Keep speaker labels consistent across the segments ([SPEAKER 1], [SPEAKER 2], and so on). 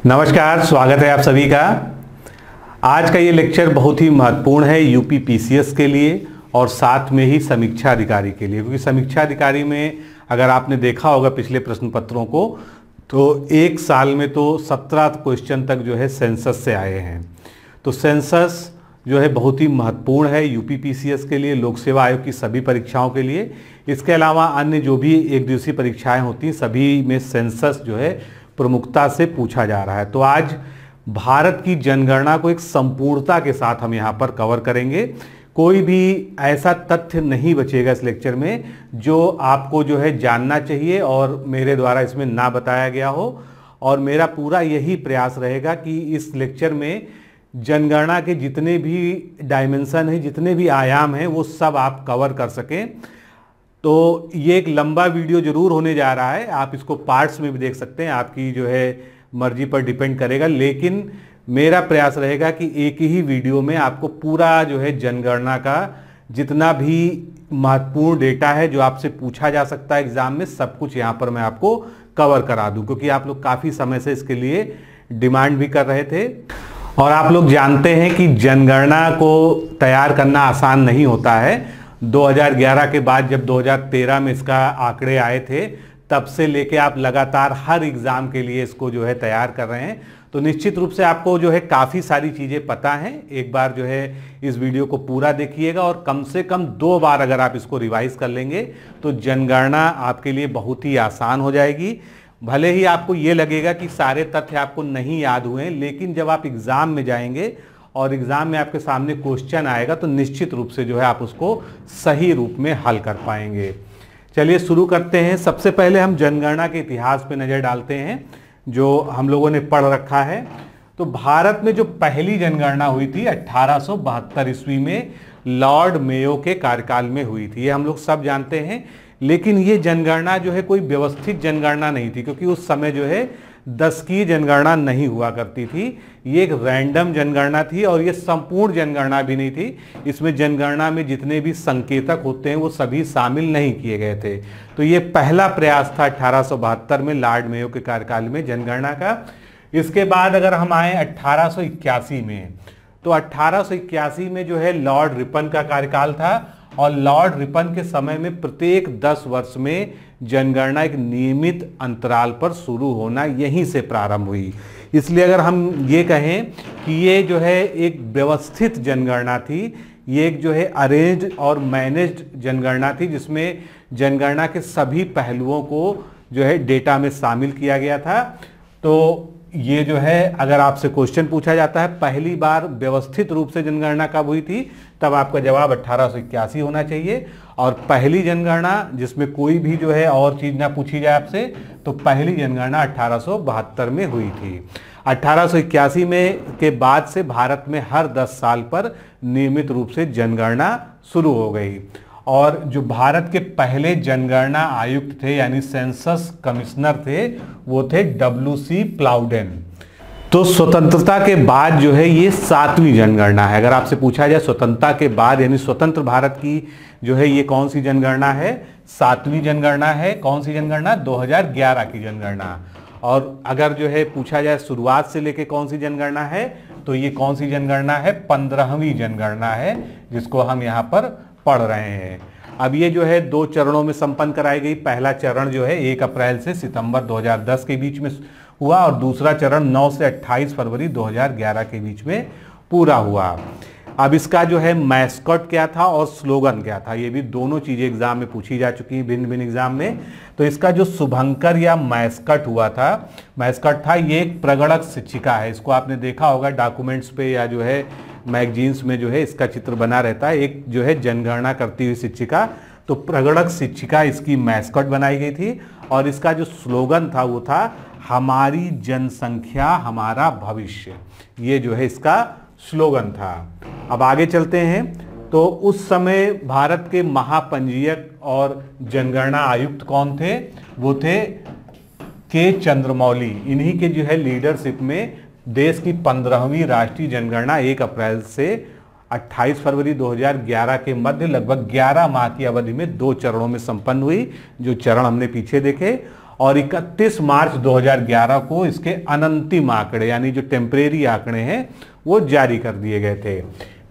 [SPEAKER 1] नमस्कार, स्वागत है आप सभी का। आज का ये लेक्चर बहुत ही महत्वपूर्ण है यूपी पीसीएस के लिए और साथ में ही समीक्षा अधिकारी के लिए, क्योंकि समीक्षा अधिकारी में अगर आपने देखा होगा पिछले प्रश्न पत्रों को तो एक साल में तो 17 क्वेश्चन तक जो है सेंसस से आए हैं। तो सेंसस जो है बहुत ही महत्वपूर्ण है यूपी पीसीएस के लिए, लोक सेवा आयोग की सभी परीक्षाओं के लिए। इसके अलावा अन्य जो भी एक दिवसीय परीक्षाएं होती हैं सभी में सेंसस जो है प्रमुखता से पूछा जा रहा है। तो आज भारत की जनगणना को एक संपूर्णता के साथ हम यहाँ पर कवर करेंगे। कोई भी ऐसा तथ्य नहीं बचेगा इस लेक्चर में जो आपको जो है जानना चाहिए और मेरे द्वारा इसमें ना बताया गया हो। और मेरा पूरा यही प्रयास रहेगा कि इस लेक्चर में जनगणना के जितने भी डायमेंशन हैं, जितने भी आयाम हैं, वो सब आप कवर कर सकें। तो ये एक लंबा वीडियो जरूर होने जा रहा है, आप इसको पार्ट्स में भी देख सकते हैं, आपकी जो है मर्जी पर डिपेंड करेगा। लेकिन मेरा प्रयास रहेगा कि एक ही वीडियो में आपको पूरा जो है जनगणना का जितना भी महत्वपूर्ण डेटा है जो आपसे पूछा जा सकता है एग्जाम में, सब कुछ यहाँ पर मैं आपको कवर करा दूँ, क्योंकि आप लोग काफ़ी समय से इसके लिए डिमांड भी कर रहे थे। और आप लोग जानते हैं कि जनगणना को तैयार करना आसान नहीं होता है। 2011 के बाद जब 2013 में इसका आंकड़े आए थे तब से लेके आप लगातार हर एग्ज़ाम के लिए इसको जो है तैयार कर रहे हैं। तो निश्चित रूप से आपको जो है काफ़ी सारी चीज़ें पता हैं। एक बार जो है इस वीडियो को पूरा देखिएगा और कम से कम 2 बार अगर आप इसको रिवाइज कर लेंगे तो जनगणना आपके लिए बहुत ही आसान हो जाएगी। भले ही आपको ये लगेगा कि सारे तथ्य आपको नहीं याद हुए, लेकिन जब आप एग्ज़ाम में जाएंगे और एग्ज़ाम में आपके सामने क्वेश्चन आएगा तो निश्चित रूप से जो है आप उसको सही रूप में हल कर पाएंगे। चलिए शुरू करते हैं। सबसे पहले हम जनगणना के इतिहास पे नज़र डालते हैं जो हम लोगों ने पढ़ रखा है। तो भारत में जो पहली जनगणना हुई थी 1872 ईस्वी में लॉर्ड मेयो के कार्यकाल में हुई थी, ये हम लोग सब जानते हैं। लेकिन ये जनगणना जो है कोई व्यवस्थित जनगणना नहीं थी, क्योंकि उस समय जो है 10 की जनगणना नहीं हुआ करती थी। ये एक रैंडम जनगणना थी और ये संपूर्ण जनगणना भी नहीं थी। इसमें जनगणना में जितने भी संकेतक होते हैं वो सभी शामिल नहीं किए गए थे। तो ये पहला प्रयास था 1872 में लॉर्ड मेयो के कार्यकाल में जनगणना का। इसके बाद अगर हम आए 1881 में, तो 1881 में जो है लॉर्ड रिपन का कार्यकाल था और लॉर्ड रिपन के समय में प्रत्येक 10 वर्ष में जनगणना एक नियमित अंतराल पर शुरू होना यहीं से प्रारंभ हुई। इसलिए अगर हम ये कहें कि ये जो है एक व्यवस्थित जनगणना थी, ये एक जो है अरेंज्ड और मैनेज्ड जनगणना थी, जिसमें जनगणना के सभी पहलुओं को जो है डेटा में शामिल किया गया था। तो ये जो है अगर आपसे क्वेश्चन पूछा जाता है पहली बार व्यवस्थित रूप से जनगणना कब हुई थी, तब आपका जवाब 1881 होना चाहिए। और पहली जनगणना जिसमें कोई भी जो है और चीज ना पूछी जाए आपसे, तो पहली जनगणना 1872 में हुई थी। 1881 में के बाद से भारत में हर 10 साल पर नियमित रूप से जनगणना शुरू हो गई। और जो भारत के पहले जनगणना आयुक्त थे यानी सेंसस कमिश्नर थे, वो थे WC प्लाउडेन। तो स्वतंत्रता के बाद जो है ये 7वीं जनगणना है। अगर आपसे पूछा जाए स्वतंत्रता के बाद यानी स्वतंत्र भारत की जो है ये कौन सी जनगणना है, 7वीं जनगणना है। कौन सी जनगणना? 2011 की जनगणना। और अगर जो है पूछा जाए शुरुआत से लेके कौन सी जनगणना है, तो ये कौन सी जनगणना है? 15वीं जनगणना है, जिसको हम यहाँ पर पढ़ रहे हैं। अब ये जो है 2 चरणों में संपन्न कराई गई। पहला चरण जो है 1 अप्रैल से सितंबर 2010 के बीच में हुआ और दूसरा चरण 9 से 28 फरवरी 2011 के बीच में पूरा हुआ। अब इसका जो है मैस्कट क्या था और स्लोगन क्या था, ये भी दोनों चीजें एग्जाम में पूछी जा चुकी हैं भिन्न भिन्न एग्जाम में। तो इसका जो शुभंकर या मैस्कट हुआ था, मैस्कट था ये एक प्रगणक शिक्षिका है। इसको आपने देखा होगा डॉक्यूमेंट्स पे या जो है मैगजीन्स में जो है इसका चित्र बना रहता है, एक जो है जनगणना करती हुई शिक्षिका। तो प्रगणक शिक्षिका इसकी मैस्कट बनाई गई थी। और इसका जो स्लोगन था वो था हमारी जनसंख्या हमारा भविष्य, ये जो है इसका स्लोगन था। अब आगे चलते हैं। तो उस समय भारत के महापंजीयक और जनगणना आयुक्त कौन थे? वो थे के चंद्रमौली। इन्हीं के जो है लीडरशिप में देश की 15वीं राष्ट्रीय जनगणना 1 अप्रैल से 28 फरवरी 2011 के मध्य लगभग 11 माह की अवधि में 2 चरणों में संपन्न हुई, जो चरण हमने पीछे देखे। और 31 मार्च 2011 को इसके अनंतिम आंकड़े यानी जो टेम्परेरी आंकड़े हैं वो जारी कर दिए गए थे।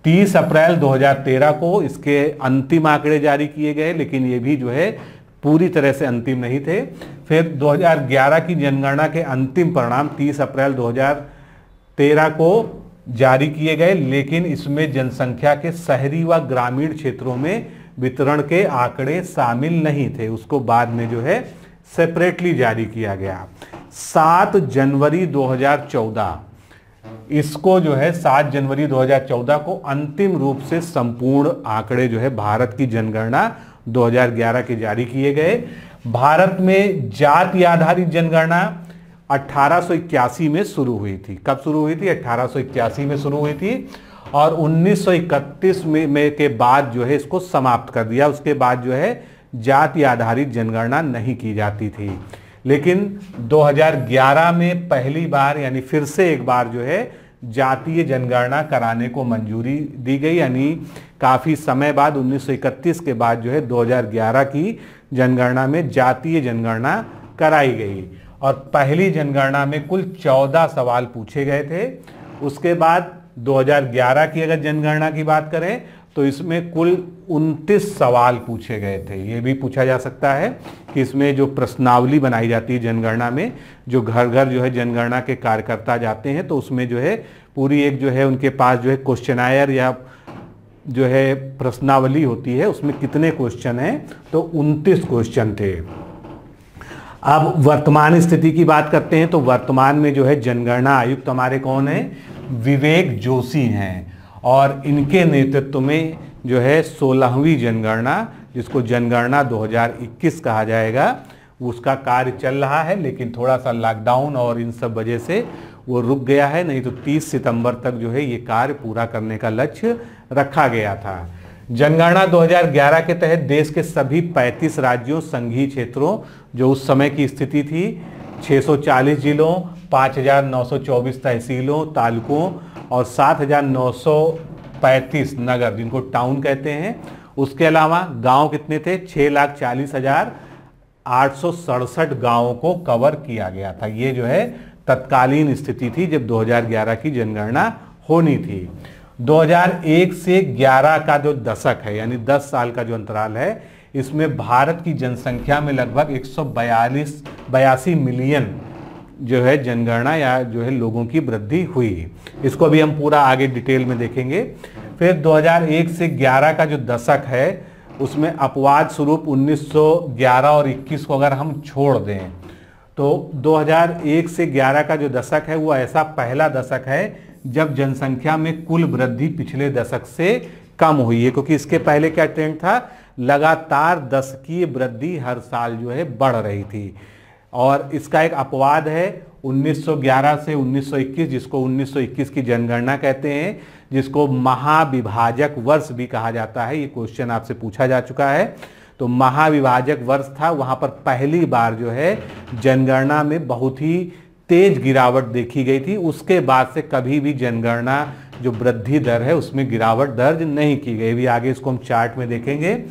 [SPEAKER 1] 30 अप्रैल 2013 को इसके अंतिम आंकड़े जारी किए गए, लेकिन ये भी जो है पूरी तरह से अंतिम नहीं थे। फिर 2011 की जनगणना के अंतिम परिणाम 30 अप्रैल 2013 को जारी किए गए, लेकिन इसमें जनसंख्या के शहरी व ग्रामीण क्षेत्रों में वितरण के आंकड़े शामिल नहीं थे। उसको बाद में जो है सेपरेटली जारी किया गया। 7 जनवरी 2014 इसको जो है 7 जनवरी 2014 को अंतिम रूप से संपूर्ण आंकड़े जो है भारत की जनगणना 2011 के जारी किए गए। भारत में जाति आधारित जनगणना 1881 में शुरू हुई थी। कब शुरू हुई थी? 1881 में शुरू हुई थी और 1931 में के बाद जो है इसको समाप्त कर दिया। उसके बाद जो है जाति आधारित जनगणना नहीं की जाती थी, लेकिन 2011 में पहली बार यानी फिर से एक बार जो है जातीय जनगणना कराने को मंजूरी दी गई। यानी काफ़ी समय बाद 1931 के बाद जो है 2011 की जनगणना में जातीय जनगणना कराई गई और पहली जनगणना में कुल 14 सवाल पूछे गए थे। उसके बाद 2011 की अगर जनगणना की बात करें तो इसमें कुल 29 सवाल पूछे गए थे। ये भी पूछा जा सकता है कि इसमें जो प्रश्नावली बनाई जाती है जनगणना में, जो घर घर जो है जनगणना के कार्यकर्ता जाते हैं, तो उसमें जो है पूरी एक जो है उनके पास जो है क्वेश्चनायर या जो है प्रश्नावली होती है, उसमें कितने क्वेश्चन हैं? तो 29 क्वेश्चन थे। अब वर्तमान स्थिति की बात करते हैं तो वर्तमान में जो है जनगणना आयुक्त हमारे कौन है? विवेक जोशी हैं और इनके नेतृत्व में जो है 16वीं जनगणना, जिसको जनगणना 2021 कहा जाएगा, उसका कार्य चल रहा है। लेकिन थोड़ा सा लॉकडाउन और इन सब वजह से वो रुक गया है, नहीं तो 30 सितंबर तक जो है ये कार्य पूरा करने का लक्ष्य रखा गया था। जनगणना 2011 के तहत देश के सभी 35 राज्यों, संघीय क्षेत्रों, जो उस समय की स्थिति थी, 640 जिलों, 5,924 तहसीलों, तालुकों और 7,935 नगर, जिनको टाउन कहते हैं। उसके अलावा गांव कितने थे? 6,40,867 गांवों को कवर किया गया था। ये जो है तत्कालीन स्थिति थी जब 2011 की जनगणना होनी थी। 2001 से 11 का जो दशक है यानी 10 साल का जो अंतराल है, इसमें भारत की जनसंख्या में लगभग 182 मिलियन जो है जनगणना या जो है लोगों की वृद्धि हुई। इसको अभी हम पूरा आगे डिटेल में देखेंगे। फिर 2001 से 11 का जो दशक है उसमें अपवाद स्वरूप 1911 और 21 को अगर हम छोड़ दें तो 2001 से 11 का जो दशक है वो ऐसा पहला दशक है जब जनसंख्या में कुल वृद्धि पिछले दशक से कम हुई है, क्योंकि इसके पहले क्या ट्रेंड था? लगातार दशकीय वृद्धि हर साल जो है बढ़ रही थी। और इसका एक अपवाद है 1911 से 1921, जिसको 1921 की जनगणना कहते हैं, जिसको महाविभाजक वर्ष भी कहा जाता है। ये क्वेश्चन आपसे पूछा जा चुका है। तो महाविभाजक वर्ष था, वहां पर पहली बार जो है जनगणना में बहुत ही तेज गिरावट देखी गई थी। उसके बाद से कभी भी जनगणना जो वृद्धि दर है उसमें गिरावट दर्ज नहीं की गई। भी आगे इसको हम चार्ट में देखेंगे।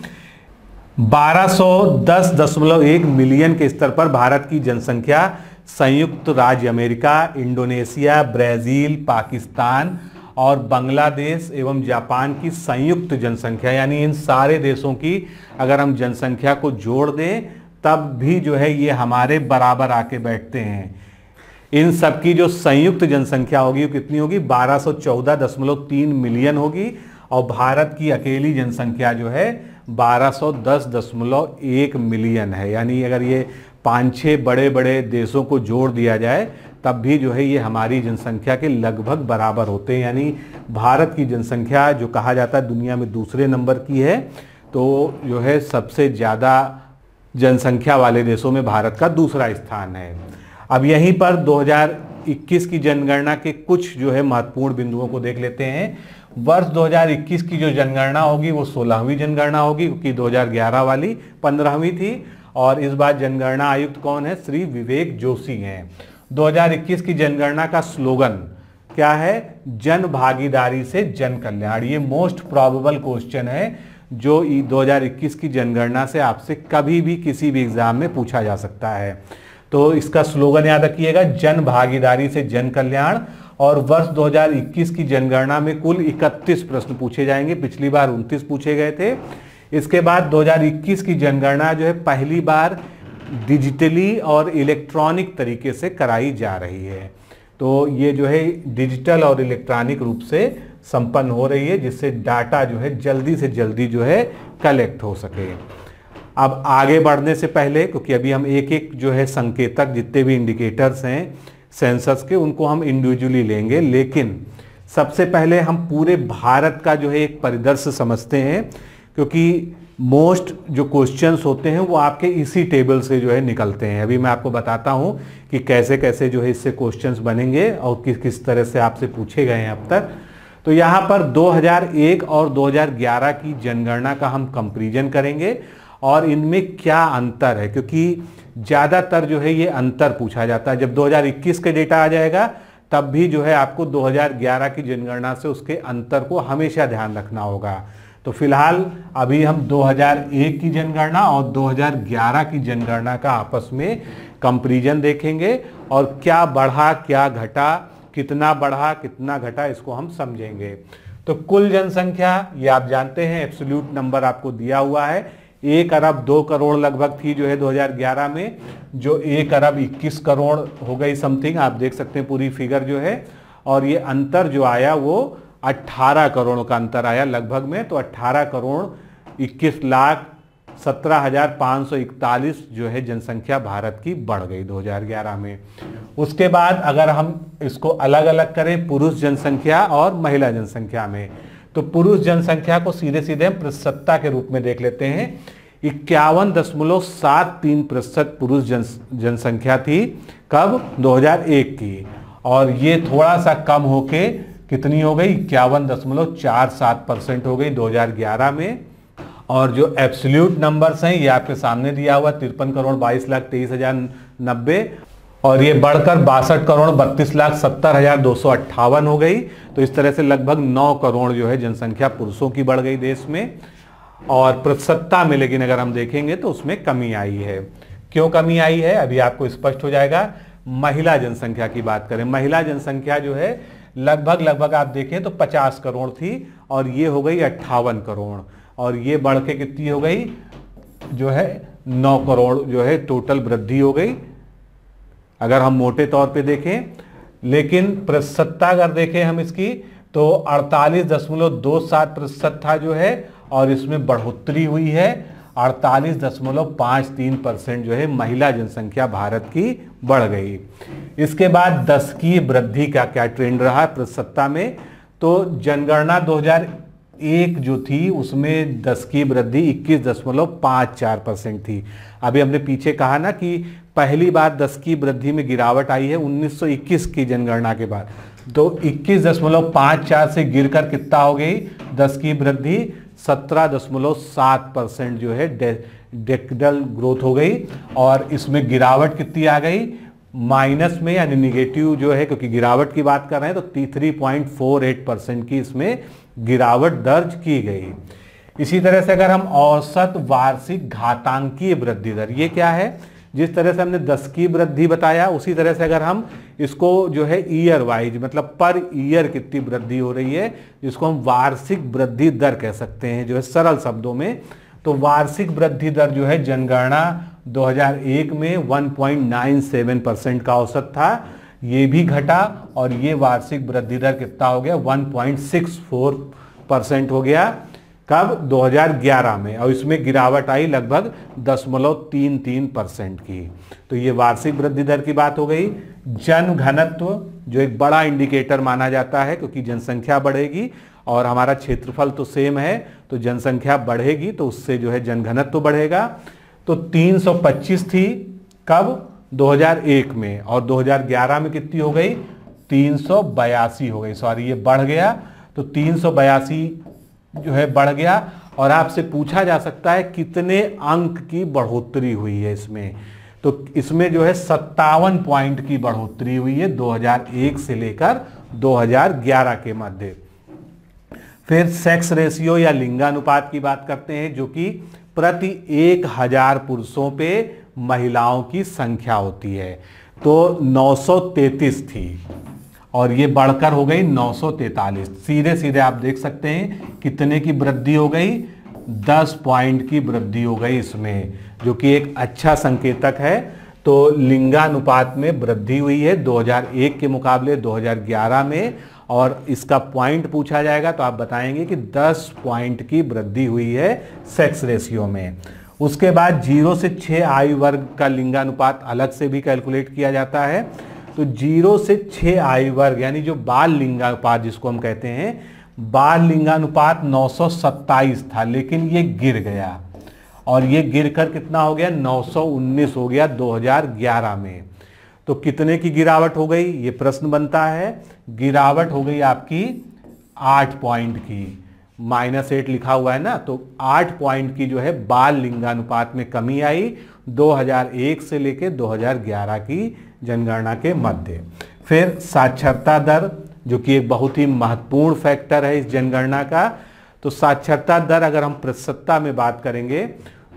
[SPEAKER 1] 1210.1 मिलियन के स्तर पर भारत की जनसंख्या संयुक्त राज्य अमेरिका, इंडोनेशिया, ब्राजील, पाकिस्तान और बांग्लादेश एवं जापान की संयुक्त जनसंख्या, यानी इन सारे देशों की अगर हम जनसंख्या को जोड़ दें तब भी जो है ये हमारे बराबर आके बैठते हैं। इन सबकी जो संयुक्त जनसंख्या होगी वो कितनी होगी? 1214.3 मिलियन होगी और भारत की अकेली जनसंख्या जो है 1210.1 मिलियन है। यानी अगर ये 5-6 बड़े बड़े देशों को जोड़ दिया जाए तब भी जो है ये हमारी जनसंख्या के लगभग बराबर होते हैं। यानी भारत की जनसंख्या जो कहा जाता है दुनिया में दूसरे नंबर की है, तो जो है सबसे ज़्यादा जनसंख्या वाले देशों में भारत का दूसरा स्थान है। अब यहीं पर 2021 की जनगणना के कुछ जो है महत्वपूर्ण बिंदुओं को देख लेते हैं। वर्ष 2021 की जो जनगणना होगी वो 16वीं जनगणना होगी, क्योंकि 2011 वाली 15वीं थी। और इस बार जनगणना आयुक्त कौन है? श्री विवेक जोशी हैं। 2021 की जनगणना का स्लोगन क्या है? जन भागीदारी से जन कल्याण। ये मोस्ट प्रोबेबल क्वेश्चन है जो 2021 की जनगणना से आपसे कभी भी किसी भी एग्जाम में पूछा जा सकता है। तो इसका स्लोगन याद रखिएगा, जन भागीदारी से जन कल्याण। और वर्ष 2021 की जनगणना में कुल 31 प्रश्न पूछे जाएंगे, पिछली बार 29 पूछे गए थे। इसके बाद 2021 की जनगणना जो है पहली बार डिजिटली और इलेक्ट्रॉनिक तरीके से कराई जा रही है। तो ये जो है डिजिटल और इलेक्ट्रॉनिक रूप से संपन्न हो रही है, जिससे डाटा जो है जल्दी से जल्दी जो है कलेक्ट हो सके। अब आगे बढ़ने से पहले, क्योंकि अभी हम एक एक जो है संकेतक, जितने भी इंडिकेटर्स हैं सेंसस के, उनको हम इंडिविजुअली लेंगे, लेकिन सबसे पहले हम पूरे भारत का जो है एक परिदृश्य समझते हैं, क्योंकि मोस्ट जो क्वेश्चंस होते हैं वो आपके इसी टेबल से जो है निकलते हैं। अभी मैं आपको बताता हूं कि कैसे कैसे जो है इससे क्वेश्चंस बनेंगे और किस किस तरह से आपसे पूछे गए हैं अब तक। तो यहाँ पर 2001 और 2011 की जनगणना का हम कंपैरिजन करेंगे और इनमें क्या अंतर है, क्योंकि ज़्यादातर जो है ये अंतर पूछा जाता है। जब 2021 के डेटा आ जाएगा तब भी जो है आपको 2011 की जनगणना से उसके अंतर को हमेशा ध्यान रखना होगा। तो फिलहाल अभी हम 2001 की जनगणना और 2011 की जनगणना का आपस में कंपैरिजन देखेंगे और क्या बढ़ा क्या घटा, कितना बढ़ा कितना घटा, इसको हम समझेंगे। तो कुल जनसंख्या ये आप जानते हैं, एब्सोल्यूट नंबर आपको दिया हुआ है, 1 अरब 2 करोड़ लगभग थी जो है 2011 में, जो 1 अरब 21 करोड़ हो गई समथिंग, आप देख सकते हैं पूरी फिगर जो है। और ये अंतर जो आया वो 18 करोड़ का अंतर आया लगभग में। तो 18 करोड़ 21 लाख 17,541 जो है जनसंख्या भारत की बढ़ गई 2011 में। उसके बाद अगर हम इसको अलग अलग करें पुरुष जनसंख्या और महिला जनसंख्या में, तो पुरुष जनसंख्या को सीधे सीधे हम प्रतिशतता के रूप में देख लेते हैं। 51.73% पुरुष जनसंख्या थी कब, 2001 की, और ये थोड़ा सा कम होके कितनी हो गई, 51.47% हो गई 2011 में। और जो एब्सोल्यूट नंबर्स हैं ये आपके सामने दिया हुआ 53,22,23,090 और ये बढ़कर 62,32,70,258 हो गई। तो इस तरह से लगभग 9 करोड़ जो है जनसंख्या पुरुषों की बढ़ गई देश में। और प्रतिशतता में लेकिन अगर हम देखेंगे तो उसमें कमी आई है। क्यों कमी आई है अभी आपको स्पष्ट हो जाएगा। महिला जनसंख्या की बात करें, महिला जनसंख्या जो है लगभग आप देखें तो 50 करोड़ थी और ये हो गई 58 करोड़ और ये बढ़ के कितनी हो गई जो है 9 करोड़ जो है टोटल वृद्धि हो गई अगर हम मोटे तौर पे देखें। लेकिन प्रतिशतता अगर देखें हम इसकी तो 48.27% था जो है और इसमें बढ़ोतरी हुई है 48.53% जो है महिला जनसंख्या भारत की बढ़ गई। इसके बाद 10 की वृद्धि का क्या ट्रेंड रहा प्रतिशतता में, तो जनगणना 2001 जो थी उसमें 10 की वृद्धि 21.54% थी। अभी हमने पीछे कहा ना कि पहली बार 10 की वृद्धि में गिरावट आई है 1921 की जनगणना के बाद, तो 21.54 से गिरकर कितना हो गई 10 की वृद्धि 17.7% जो है डेकेडल ग्रोथ हो गई। और इसमें गिरावट कितनी आ गई माइनस में यानी निगेटिव जो है, क्योंकि गिरावट की बात कर रहे हैं तो 3.48% की इसमें गिरावट दर्ज की गई। इसी तरह से अगर हम औसत वार्षिक घातांकीय वृद्धि दर, ये क्या है, जिस तरह से हमने 10 की वृद्धि बताया उसी तरह से अगर हम इसको जो है ईयर वाइज मतलब पर ईयर कितनी वृद्धि हो रही है जिसको हम वार्षिक वृद्धि दर कह सकते हैं जो है सरल शब्दों में, तो वार्षिक वृद्धि दर जो है जनगणना 2001 में 1.97% का औसत था, ये भी घटा और ये वार्षिक वृद्धि दर कितना हो गया 1.64% हो गया कब 2011 में, और इसमें गिरावट आई लगभग 0.33% की। तो ये वार्षिक वृद्धि दर की बात हो गई। जन घनत्व जो एक बड़ा इंडिकेटर माना जाता है क्योंकि जनसंख्या बढ़ेगी और हमारा क्षेत्रफल तो सेम है तो जनसंख्या बढ़ेगी तो उससे जो है जन घनत्व बढ़ेगा। तो 325 थी कब 2001 में और 2011 में कितनी हो गई 382 हो गई, सॉरी ये बढ़ गया तो 382 जो है बढ़ गया। और आपसे पूछा जा सकता है कितने अंक की बढ़ोतरी हुई है इसमें, तो इसमें जो है 57 पॉइंट की बढ़ोतरी हुई है 2001 से लेकर 2011 के मध्य। फिर सेक्स रेशियो या लिंगानुपात की बात करते हैं जो कि प्रति 1000 पुरुषों पे महिलाओं की संख्या होती है। तो 933 थी और ये बढ़कर हो गई 943। सीधे सीधे आप देख सकते हैं कितने की वृद्धि हो गई, 10 पॉइंट की वृद्धि हो गई इसमें, जो कि एक अच्छा संकेतक है। तो लिंगानुपात में वृद्धि हुई है 2001 के मुकाबले 2011 में, और इसका पॉइंट पूछा जाएगा तो आप बताएंगे कि 10 पॉइंट की वृद्धि हुई है सेक्स रेशियो में। उसके बाद 0 से 6 आयु वर्ग का लिंगानुपात अलग से भी कैलकुलेट किया जाता है। तो 0 से 6 आयु वर्ग यानी जो बाल लिंगानुपात जिसको हम कहते हैं, बाल लिंगानुपात 927 था, लेकिन ये गिर गया और ये गिरकर कितना हो गया, 919 हो गया 2011 में। तो कितने की गिरावट हो गई, ये प्रश्न बनता है। गिरावट हो गई आपकी 8 पॉइंट की, -8 लिखा हुआ है ना, तो 8 पॉइंट की जो है बाल लिंगानुपात में कमी आई 2001 से लेकर 2011 की जनगणना के मध्य। फिर साक्षरता दर, जो कि एक बहुत ही महत्वपूर्ण फैक्टर है इस जनगणना का। तो साक्षरता दर अगर हम प्रतिशतता में बात करेंगे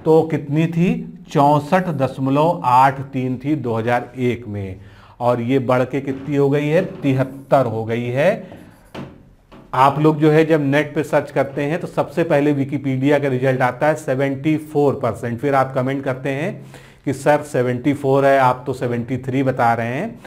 [SPEAKER 1] तो कितनी थी, 64.83 थी 2001 में, और ये बढ़ के कितनी हो गई है, 73 हो गई है। आप लोग जो है जब नेट पे सर्च करते हैं तो सबसे पहले विकिपीडिया का रिजल्ट आता है 74%। फिर आप कमेंट करते हैं कि सर 74 है, आप तो 73 बता रहे हैं।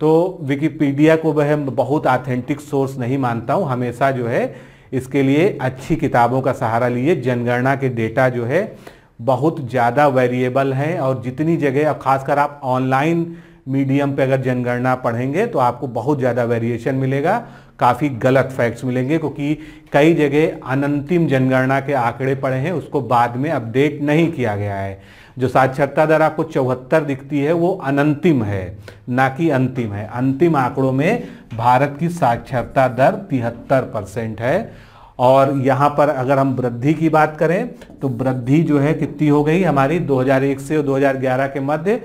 [SPEAKER 1] तो विकिपीडिया को वह बहुत ऑथेंटिक सोर्स नहीं मानता हूँ, हमेशा जो है इसके लिए अच्छी किताबों का सहारा लिए। जनगणना के डेटा जो है बहुत ज़्यादा वेरिएबल हैं, और जितनी जगह, और खासकर आप ऑनलाइन मीडियम पे अगर जनगणना पढ़ेंगे तो आपको बहुत ज़्यादा वेरिएशन मिलेगा, काफ़ी गलत फैक्ट्स मिलेंगे, क्योंकि कई जगह अनंतिम जनगणना के आंकड़े पड़े हैं, उसको बाद में अपडेट नहीं किया गया है। जो साक्षरता दर आपको 74 दिखती है वो अनंतिम है, ना कि अंतिम है। अंतिम आंकड़ों में भारत की साक्षरता दर 73% है। और यहाँ पर अगर हम वृद्धि की बात करें तो वृद्धि जो है कितनी हो गई हमारी 2001 से 2011 के मध्य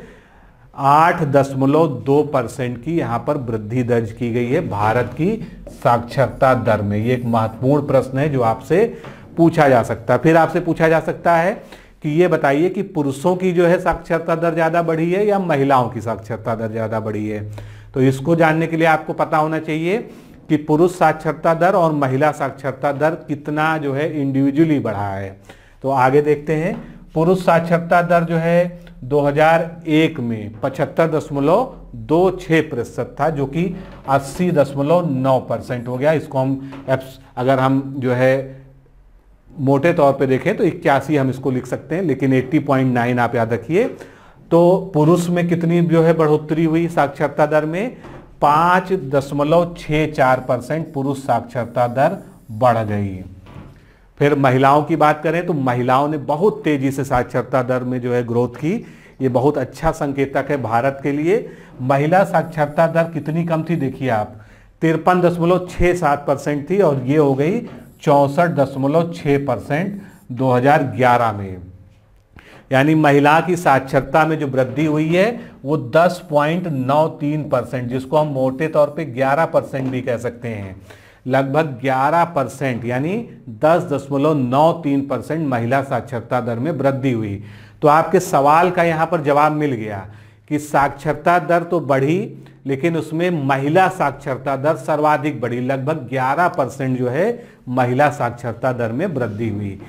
[SPEAKER 1] 8.2% की यहाँ पर वृद्धि दर्ज की गई है भारत की साक्षरता दर में। ये एक महत्वपूर्ण प्रश्न है जो आपसे पूछा जा सकता है। फिर आपसे पूछा जा सकता है कि ये बताइए कि पुरुषों की जो है साक्षरता दर ज़्यादा बढ़ी है या महिलाओं की साक्षरता दर ज़्यादा बढ़ी है। तो इसको जानने के लिए आपको पता होना चाहिए कि पुरुष साक्षरता दर और महिला साक्षरता दर कितना जो है इंडिविजुअली बढ़ा है। तो आगे देखते हैं। पुरुष साक्षरता दर जो है 2001 में 75.26% था, जो कि 80.9% हो गया। इसको हम अगर हम जो है मोटे तौर पे देखें तो 81 हम इसको लिख सकते हैं, लेकिन 80.9 आप याद रखिए। तो पुरुष में कितनी जो है बढ़ोतरी हुई साक्षरता दर में, 5.64% पुरुष साक्षरता दर बढ़ गई। फिर महिलाओं की बात करें तो महिलाओं ने बहुत तेजी से साक्षरता दर में जो है ग्रोथ की। ये बहुत अच्छा संकेतक है भारत के लिए। महिला साक्षरता दर कितनी कम थी देखिए आप, 53.67% थी और ये हो गई 64.6% 2011 में। यानी महिला की साक्षरता में जो वृद्धि हुई है वो 10.93%, जिसको हम मोटे तौर पे 11% भी कह सकते हैं। लगभग 11% यानी 10.93% महिला साक्षरता दर में वृद्धि हुई। तो आपके सवाल का यहाँ पर जवाब मिल गया कि साक्षरता दर तो बढ़ी, लेकिन उसमें महिला साक्षरता दर सर्वाधिक बढ़ी। लगभग 11% जो है महिला साक्षरता दर में वृद्धि हुई।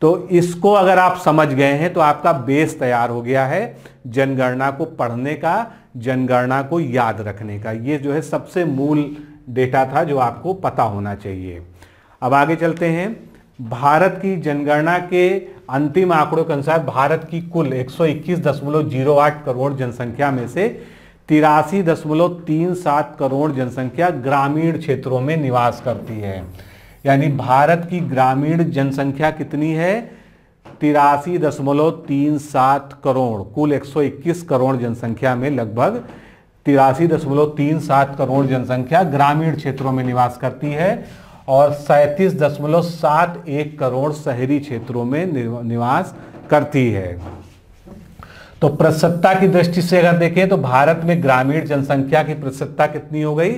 [SPEAKER 1] तो इसको अगर आप समझ गए हैं तो आपका बेस तैयार हो गया है जनगणना को पढ़ने का, जनगणना को याद रखने का। ये जो है सबसे मूल डेटा था जो आपको पता होना चाहिए। अब आगे चलते हैं। भारत की जनगणना के अंतिम आंकड़ों के अनुसार भारत की कुल 121.08 करोड़ जनसंख्या में से 83.37 करोड़ जनसंख्या ग्रामीण क्षेत्रों में निवास करती है। यानी भारत की ग्रामीण जनसंख्या कितनी है, 83.37 करोड़। कुल 121 करोड़ जनसंख्या में लगभग 83.37 करोड़ जनसंख्या ग्रामीण क्षेत्रों में निवास करती है और 37.71 करोड़ शहरी क्षेत्रों में निवास करती है। तो प्रतिशतता की दृष्टि से अगर देखें तो भारत में ग्रामीण जनसंख्या की प्रतिशतता कितनी हो गई,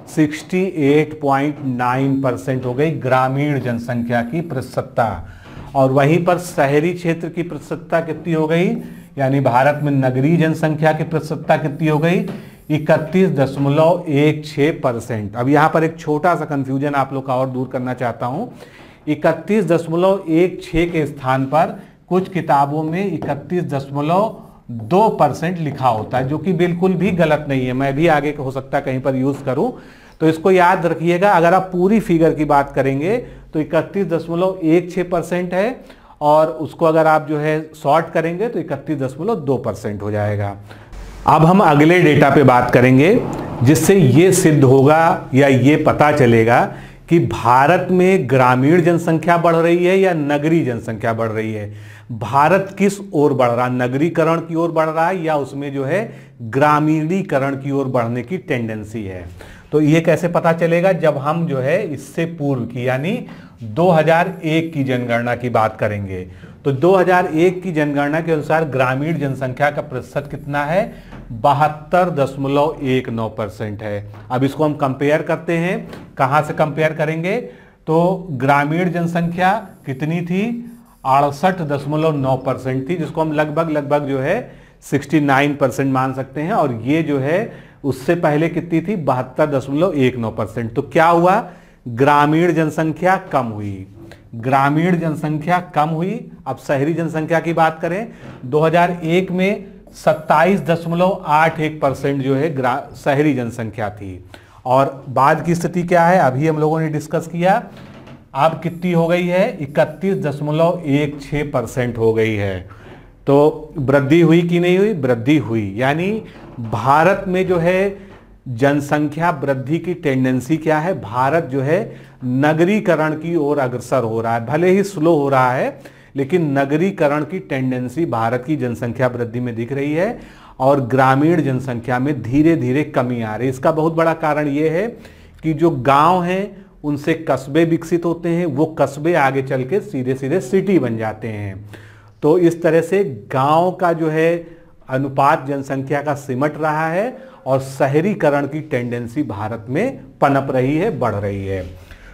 [SPEAKER 1] 68.9% हो गई ग्रामीण जनसंख्या की प्रतिशतता। और वहीं पर शहरी क्षेत्र की प्रतिशतता कितनी हो गई, यानी भारत में नगरीय जनसंख्या की प्रतिशतता कितनी हो गई, 31.16%। अब यहाँ पर एक छोटा सा कंफ्यूजन आप लोग का और दूर करना चाहता हूँ। 31.16 के स्थान पर कुछ किताबों में 31.2% लिखा होता है, जो कि बिल्कुल भी गलत नहीं है। मैं भी आगे हो सकता है कहीं पर यूज करूं, तो इसको याद रखिएगा। अगर आप पूरी फिगर की बात करेंगे तो 31.16% है, और उसको अगर आप जो है शॉर्ट करेंगे तो 31.2% हो जाएगा। अब हम अगले डेटा पे बात करेंगे, जिससे ये सिद्ध होगा या ये पता चलेगा कि भारत में ग्रामीण जनसंख्या बढ़ रही है या नगरीय जनसंख्या बढ़ रही है। भारत किस ओर बढ़ रहा है, नगरीकरण की ओर बढ़ रहा है या उसमें जो है ग्रामीणीकरण की ओर बढ़ने की टेंडेंसी है। तो ये कैसे पता चलेगा, जब हम जो है इससे पूर्व की यानी 2001 की जनगणना की बात करेंगे। तो 2001 की जनगणना के अनुसार ग्रामीण जनसंख्या का प्रतिशत कितना है, 72.19% है। अब इसको हम कंपेयर करते हैं, कहां से कंपेयर करेंगे, तो ग्रामीण जनसंख्या कितनी थी, 68.9% थी, जिसको हम लगभग जो है 69% मान सकते हैं। और ये जो है उससे पहले कितनी थी, 72.19%। तो क्या हुआ, ग्रामीण जनसंख्या कम हुई, ग्रामीण जनसंख्या कम हुई। अब शहरी जनसंख्या की बात करें, 2001 में 27.81% जो है शहरी जनसंख्या थी। और बाद की स्थिति क्या है, अभी हम लोगों ने डिस्कस किया, अब कितनी हो गई है, 31.16% हो गई है। तो वृद्धि हुई कि नहीं हुई, वृद्धि हुई। यानी भारत में जो है जनसंख्या वृद्धि की टेंडेंसी क्या है, भारत जो है नगरीकरण की ओर अग्रसर हो रहा है। भले ही स्लो हो रहा है, लेकिन नगरीकरण की टेंडेंसी भारत की जनसंख्या वृद्धि में दिख रही है, और ग्रामीण जनसंख्या में धीरे धीरे कमी आ रही है। इसका बहुत बड़ा कारण यह है कि जो गांव हैं उनसे कस्बे विकसित होते हैं, वो कस्बे आगे चल के सीधे सीधे सिटी बन जाते हैं। तो इस तरह से गांव का जो है अनुपात जनसंख्या का सिमट रहा है, और शहरीकरण की टेंडेंसी भारत में पनप रही है, बढ़ रही है।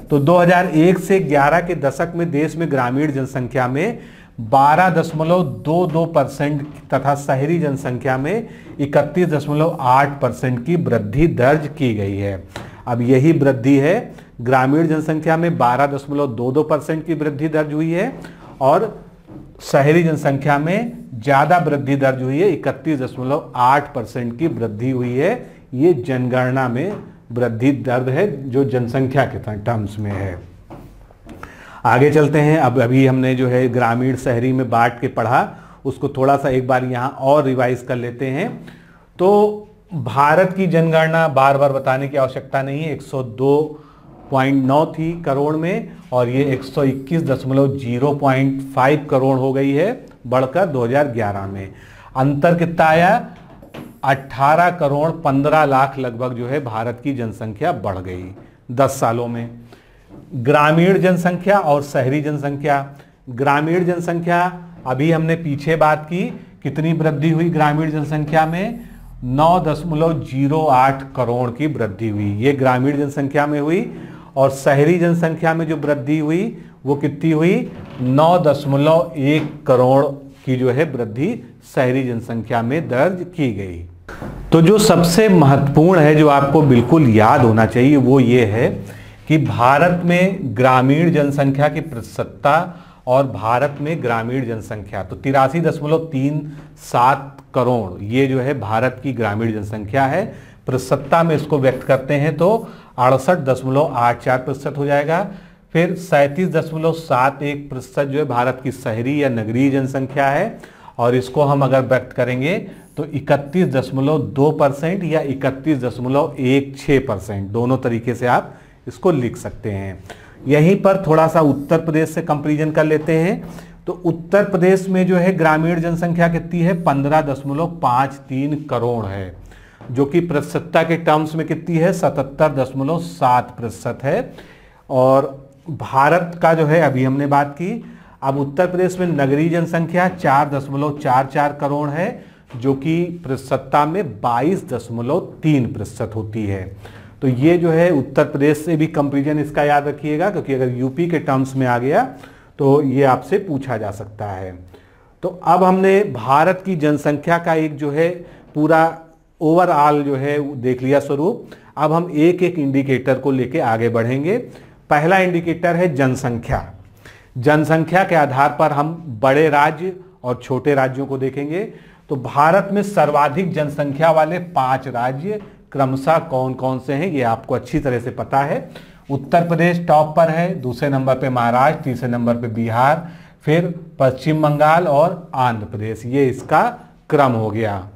[SPEAKER 1] तो 2001 से 11 के दशक में देश में ग्रामीण जनसंख्या में 12.22% तथा शहरी जनसंख्या में 31.8% की वृद्धि दर्ज की गई है। अब यही वृद्धि है, ग्रामीण जनसंख्या में 12.22% की वृद्धि दर्ज हुई है, और शहरी जनसंख्या में ज्यादा वृद्धि दर्ज हुई है, 31.8% की वृद्धि हुई है। ये जनगणना में वृद्धि दर है, जो जनसंख्या के टर्म्स में है। आगे चलते हैं। अब अभी हमने जो है ग्रामीण शहरी में बांट के पढ़ा, उसको थोड़ा सा एक बार यहाँ और रिवाइज कर लेते हैं। तो भारत की जनगणना बार बार बताने की आवश्यकता नहीं है, 102.9 थी करोड़ में, और ये 121.05 करोड़ हो गई है, बढ़कर 2011 में। अंतर कितना आया, 18 करोड़ 15 लाख लगभग जो है भारत की जनसंख्या बढ़ गई 10 सालों में। ग्रामीण जनसंख्या और शहरी जनसंख्या, ग्रामीण जनसंख्या अभी हमने पीछे बात की, कितनी वृद्धि हुई ग्रामीण जनसंख्या में, 9.08 करोड़ की वृद्धि हुई, ये ग्रामीण जनसंख्या में हुई। और शहरी जनसंख्या में जो वृद्धि हुई वो कितनी हुई, 9.1 करोड़ की जो है वृद्धि शहरी जनसंख्या में दर्ज की गई। तो जो सबसे महत्वपूर्ण है, जो आपको बिल्कुल याद होना चाहिए, वो ये है कि भारत में ग्रामीण जनसंख्या की प्रतिशतता और भारत में ग्रामीण जनसंख्या, तो 83.37 करोड़ ये जो है भारत की ग्रामीण जनसंख्या है। प्रतिशतता में इसको व्यक्त करते हैं तो 68.84% हो जाएगा। फिर 37.71% जो है भारत की शहरी या नगरीय जनसंख्या है, और इसको हम अगर व्यक्त करेंगे तो 31.2% या 31.16%, दोनों तरीके से आप इसको लिख सकते हैं। यहीं पर थोड़ा सा उत्तर प्रदेश से कंपैरिजन कर लेते हैं। तो उत्तर प्रदेश में जो है ग्रामीण जनसंख्या कितनी है, 15.53 करोड़ है, जो कि प्रतिशतता के टर्म्स में कितनी है, 77.7% है। और भारत का जो है अभी हमने बात की। अब उत्तर प्रदेश में नगरीय जनसंख्या 4.44 करोड़ है, जो कि प्रतिशतता में 22.3% होती है। तो ये जो है उत्तर प्रदेश से भी कंपैरिजन इसका याद रखिएगा, क्योंकि अगर यूपी के टर्म्स में आ गया तो ये आपसे पूछा जा सकता है। तो अब हमने भारत की जनसंख्या का एक जो है पूरा ओवरऑल जो है देख लिया स्वरूप। अब हम एक एक इंडिकेटर को लेके आगे बढ़ेंगे। पहला इंडिकेटर है जनसंख्या। जनसंख्या के आधार पर हम बड़े राज्य और छोटे राज्यों को देखेंगे। तो भारत में सर्वाधिक जनसंख्या वाले 5 राज्य क्रमशः कौन कौन से हैं, ये आपको अच्छी तरह से पता है। उत्तर प्रदेश टॉप पर है, दूसरे नंबर पे महाराष्ट्र, तीसरे नंबर पे बिहार, फिर पश्चिम बंगाल और आंध्र प्रदेश। ये इसका क्रम हो गया।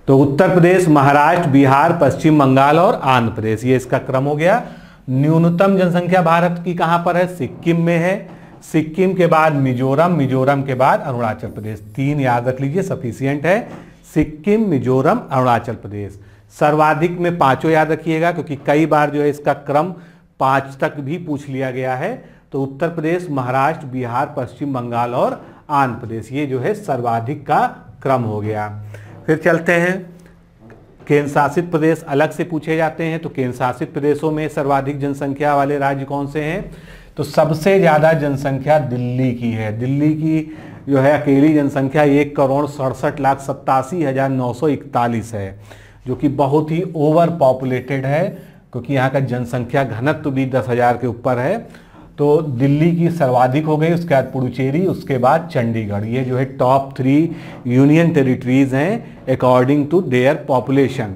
[SPEAKER 1] तो उत्तर प्रदेश, महाराष्ट्र, बिहार, पश्चिम बंगाल और आंध्र प्रदेश, ये इसका क्रम हो गया। न्यूनतम जनसंख्या भारत की कहां पर है? सिक्किम में है। सिक्किम के बाद मिजोरम, मिजोरम के बाद अरुणाचल प्रदेश। 3 याद रख लीजिए, सफिशियंट है। सिक्किम, मिजोरम, अरुणाचल प्रदेश। सर्वाधिक में 5 याद रखिएगा, क्योंकि कई बार जो है इसका क्रम 5 तक भी पूछ लिया गया है। तो उत्तर प्रदेश, महाराष्ट्र, बिहार, पश्चिम बंगाल और आंध्र प्रदेश, ये जो है सर्वाधिक का क्रम हो गया। फिर चलते हैं, केंद्र शासित प्रदेश अलग से पूछे जाते हैं। तो केंद्र शासित प्रदेशों में सर्वाधिक जनसंख्या वाले राज्य कौन से हैं? तो सबसे ज़्यादा जनसंख्या दिल्ली की है। दिल्ली की जो है अकेली जनसंख्या 1,67,87,941 है, जो कि बहुत ही ओवर पॉपुलेटेड है, क्योंकि यहाँ का जनसंख्या घनत्व भी 10,000 के ऊपर है। तो दिल्ली की सर्वाधिक हो गई, उसके बाद पुडुचेरी, उसके बाद चंडीगढ़। ये जो है टॉप 3 यूनियन टेरिटरीज हैं अकॉर्डिंग टू देयर पॉपुलेशन,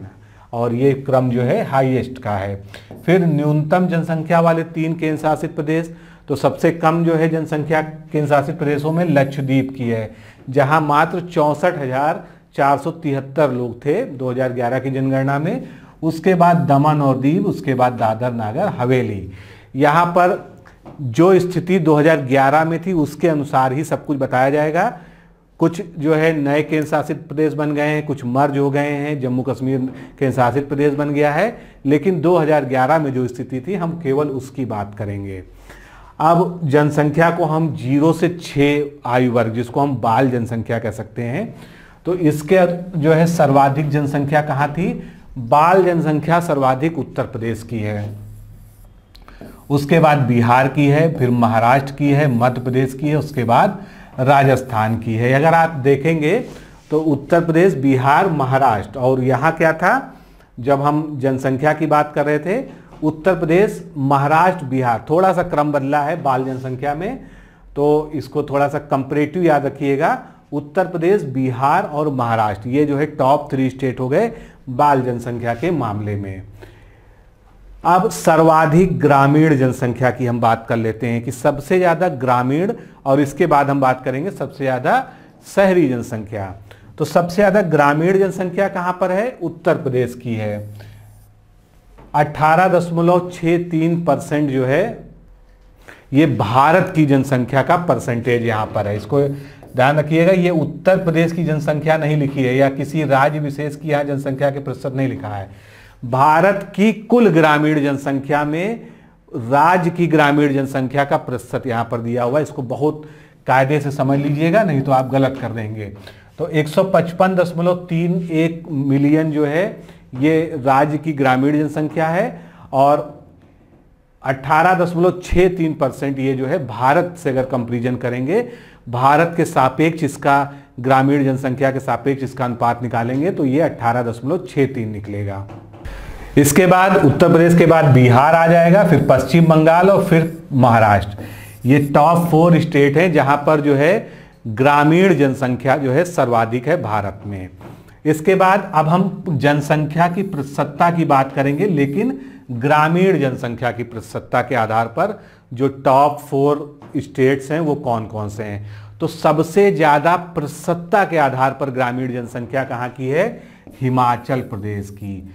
[SPEAKER 1] और ये क्रम जो है हाईएस्ट का है। फिर न्यूनतम जनसंख्या वाले 3 केंद्र शासित प्रदेश। तो सबसे कम जो है जनसंख्या केंद्र शासित प्रदेशों में लक्षद्वीप की है, जहां मात्र 64,473 लोग थे 2011 की जनगणना में। उसके बाद दमन और दीव, उसके बाद दादर नागर हवेली। यहाँ पर जो स्थिति 2011 में थी उसके अनुसार ही सब कुछ बताया जाएगा। कुछ जो है नए केंद्र शासित प्रदेश बन गए हैं, कुछ मर्ज हो गए हैं, जम्मू कश्मीर केंद्र शासित प्रदेश बन गया है, लेकिन 2011 में जो स्थिति थी हम केवल उसकी बात करेंगे। अब जनसंख्या को हम 0 से 6 आयु वर्ग, जिसको हम बाल जनसंख्या कह सकते हैं, तो इसके जो है सर्वाधिक जनसंख्या कहाँ थी? बाल जनसंख्या सर्वाधिक उत्तर प्रदेश की है, उसके बाद बिहार की है, फिर महाराष्ट्र की है, मध्य प्रदेश की है, उसके बाद राजस्थान की है। अगर आप देखेंगे तो उत्तर प्रदेश, बिहार, महाराष्ट्र, और यहाँ क्या था जब हम जनसंख्या की बात कर रहे थे? उत्तर प्रदेश, महाराष्ट्र, बिहार, थोड़ा सा क्रम बदला है बाल जनसंख्या में, तो इसको थोड़ा सा कंपैरेटिव याद रखिएगा। उत्तर प्रदेश, बिहार और महाराष्ट्र, ये जो है टॉप 3 स्टेट हो गए बाल जनसंख्या के मामले में। अब सर्वाधिक ग्रामीण जनसंख्या की हम बात कर लेते हैं कि सबसे ज्यादा ग्रामीण, और इसके बाद हम बात करेंगे सबसे ज्यादा शहरी जनसंख्या। तो सबसे ज्यादा ग्रामीण जनसंख्या कहां पर है? उत्तर प्रदेश की है। 18.63% जो है ये भारत की जनसंख्या का परसेंटेज यहां पर है। इसको ध्यान रखिएगा, ये उत्तर प्रदेश की जनसंख्या नहीं लिखी है, या किसी राज्य विशेष की यहां जनसंख्या के प्रतिशत नहीं लिखा है। भारत की कुल ग्रामीण जनसंख्या में राज्य की ग्रामीण जनसंख्या का प्रतिशत यहां पर दिया हुआ है। इसको बहुत कायदे से समझ लीजिएगा, नहीं तो आप गलत कर देंगे। तो 155.31 मिलियन जो है ये राज्य की ग्रामीण जनसंख्या है, और 18.63% ये जो है भारत से अगर कंपैरिजन करेंगे, भारत के सापेक्ष इसका ग्रामीण जनसंख्या के सापेक्ष इसका अनुपात निकालेंगे तो ये 18.63 निकलेगा। इसके बाद उत्तर प्रदेश के बाद बिहार आ जाएगा, फिर पश्चिम बंगाल और फिर महाराष्ट्र। ये टॉप 4 स्टेट हैं जहां पर जो है ग्रामीण जनसंख्या जो है सर्वाधिक है भारत में। इसके बाद अब हम जनसंख्या की प्रतिशतता की बात करेंगे, लेकिन ग्रामीण जनसंख्या की प्रतिशतता के आधार पर जो टॉप 4 स्टेट्स हैं वो कौन कौन से हैं। तो सबसे ज्यादा प्रतिशतता के आधार पर ग्रामीण जनसंख्या कहां की है? हिमाचल प्रदेश की।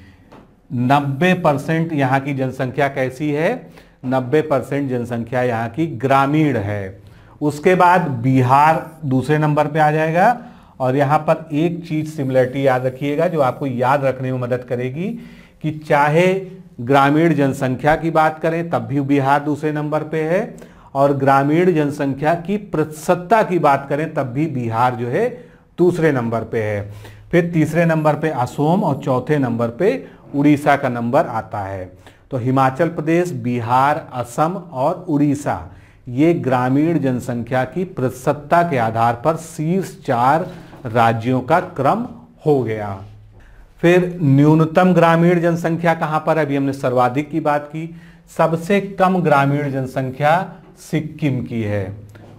[SPEAKER 1] 90% यहाँ की जनसंख्या कैसी है? 90% जनसंख्या यहाँ की ग्रामीण है। उसके बाद बिहार दूसरे नंबर पे आ जाएगा, और यहाँ पर एक चीज सिमिलरिटी याद रखिएगा जो आपको याद रखने में मदद करेगी कि चाहे ग्रामीण जनसंख्या की बात करें तब भी बिहार दूसरे नंबर पे है, और ग्रामीण जनसंख्या की प्रतिशतता की बात करें तब भी बिहार जो है दूसरे नंबर पे है। फिर तीसरे नंबर पे असम और चौथे नंबर पे उड़ीसा का नंबर आता है। तो हिमाचल प्रदेश, बिहार, असम और उड़ीसा ये ग्रामीण जनसंख्या की प्रतिशतता के आधार पर शीर्ष 4 राज्यों का क्रम हो गया। फिर न्यूनतम ग्रामीण जनसंख्या कहां पर? अभी हमने सर्वाधिक की बात की। सबसे कम ग्रामीण जनसंख्या सिक्किम की है,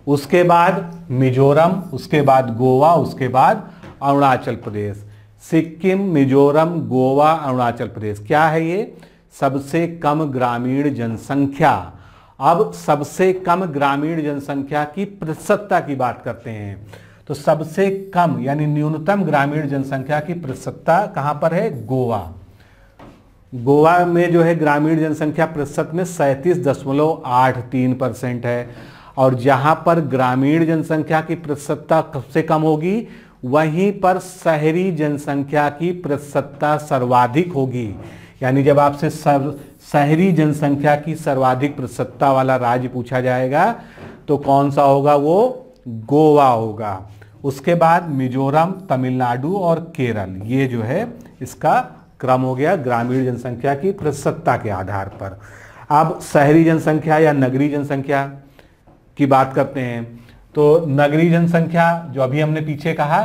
[SPEAKER 1] उसके बाद मिजोरम, उसके बाद गोवा, उसके बाद अरुणाचल प्रदेश। सिक्किम, मिजोरम, गोवा, अरुणाचल प्रदेश, क्या है ये? सबसे कम ग्रामीण जनसंख्या। अब सबसे कम ग्रामीण जनसंख्या की प्रतिशतता की बात करते हैं, तो सबसे कम यानी न्यूनतम ग्रामीण जनसंख्या की प्रतिशतता कहां पर है? गोवा। गोवा में जो है ग्रामीण जनसंख्या प्रतिशत में 37.83% है। और जहां पर ग्रामीण जनसंख्या की प्रतिशतता सबसे कम होगी, वहीं पर शहरी जनसंख्या की प्रतिशतता सर्वाधिक होगी। यानी जब आपसे शहरी जनसंख्या की सर्वाधिक प्रतिशतता वाला राज्य पूछा जाएगा तो कौन सा होगा? वो गोवा होगा। उसके बाद मिजोरम, तमिलनाडु और केरल, ये जो है इसका क्रम हो गया ग्रामीण जनसंख्या की प्रतिशतता के आधार पर। अब शहरी जनसंख्या या नगरीय जनसंख्या की बात करते हैं, तो नगरीय जनसंख्या जो अभी हमने पीछे कहा,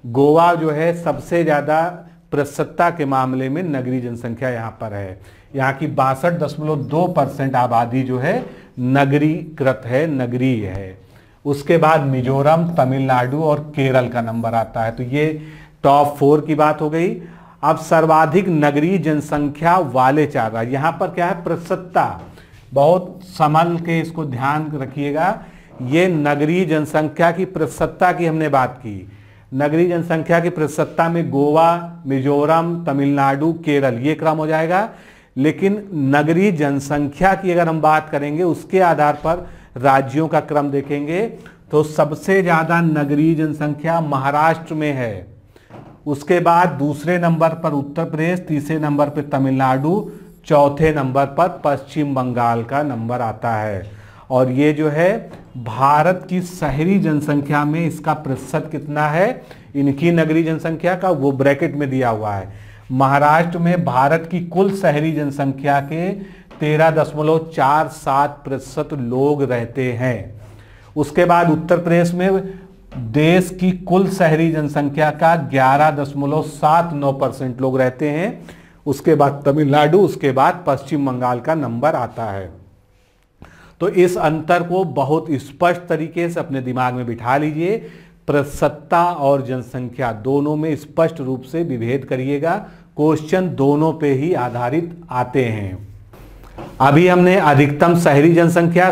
[SPEAKER 1] गोवा जो है सबसे ज्यादा प्रतिशतता के मामले में नगरीय जनसंख्या यहाँ पर है। यहाँ की 62.2% आबादी जो है नगरीकृत है, नगरीय है। उसके बाद मिजोरम, तमिलनाडु और केरल का नंबर आता है। तो ये टॉप 4 की बात हो गई। अब सर्वाधिक नगरीय जनसंख्या वाले 4 राज्य, यहाँ पर क्या है? प्रतिशतता, बहुत संभल के इसको ध्यान रखिएगा। ये नगरीय जनसंख्या की प्रतिशतता की हमने बात की। नगरीय जनसंख्या की प्रतिशतता में गोवा, मिजोरम, तमिलनाडु, केरल, ये क्रम हो जाएगा। लेकिन नगरीय जनसंख्या की अगर हम बात करेंगे, उसके आधार पर राज्यों का क्रम देखेंगे, तो सबसे ज्यादा नगरीय जनसंख्या महाराष्ट्र में है। उसके बाद दूसरे नंबर पर उत्तर प्रदेश, तीसरे नंबर पर तमिलनाडु, चौथे नंबर पर पश्चिम बंगाल का नंबर आता है। और ये जो है भारत की शहरी जनसंख्या में इसका प्रतिशत कितना है इनकी नगरीय जनसंख्या का, वो ब्रैकेट में दिया हुआ है। महाराष्ट्र में भारत की कुल शहरी जनसंख्या के 13.47% लोग रहते हैं। उसके बाद उत्तर प्रदेश में देश की कुल शहरी जनसंख्या का 11.79% लोग रहते हैं। उसके बाद तमिलनाडु, उसके बाद पश्चिम बंगाल का नंबर आता है। तो इस अंतर को बहुत स्पष्ट तरीके से अपने दिमाग में बिठा लीजिए। प्रतिशतता और जनसंख्या दोनों में स्पष्ट रूप से विभेद करिएगा। क्वेश्चन दोनों पे ही आधारित आते हैं। अभी हमने अधिकतम शहरी जनसंख्या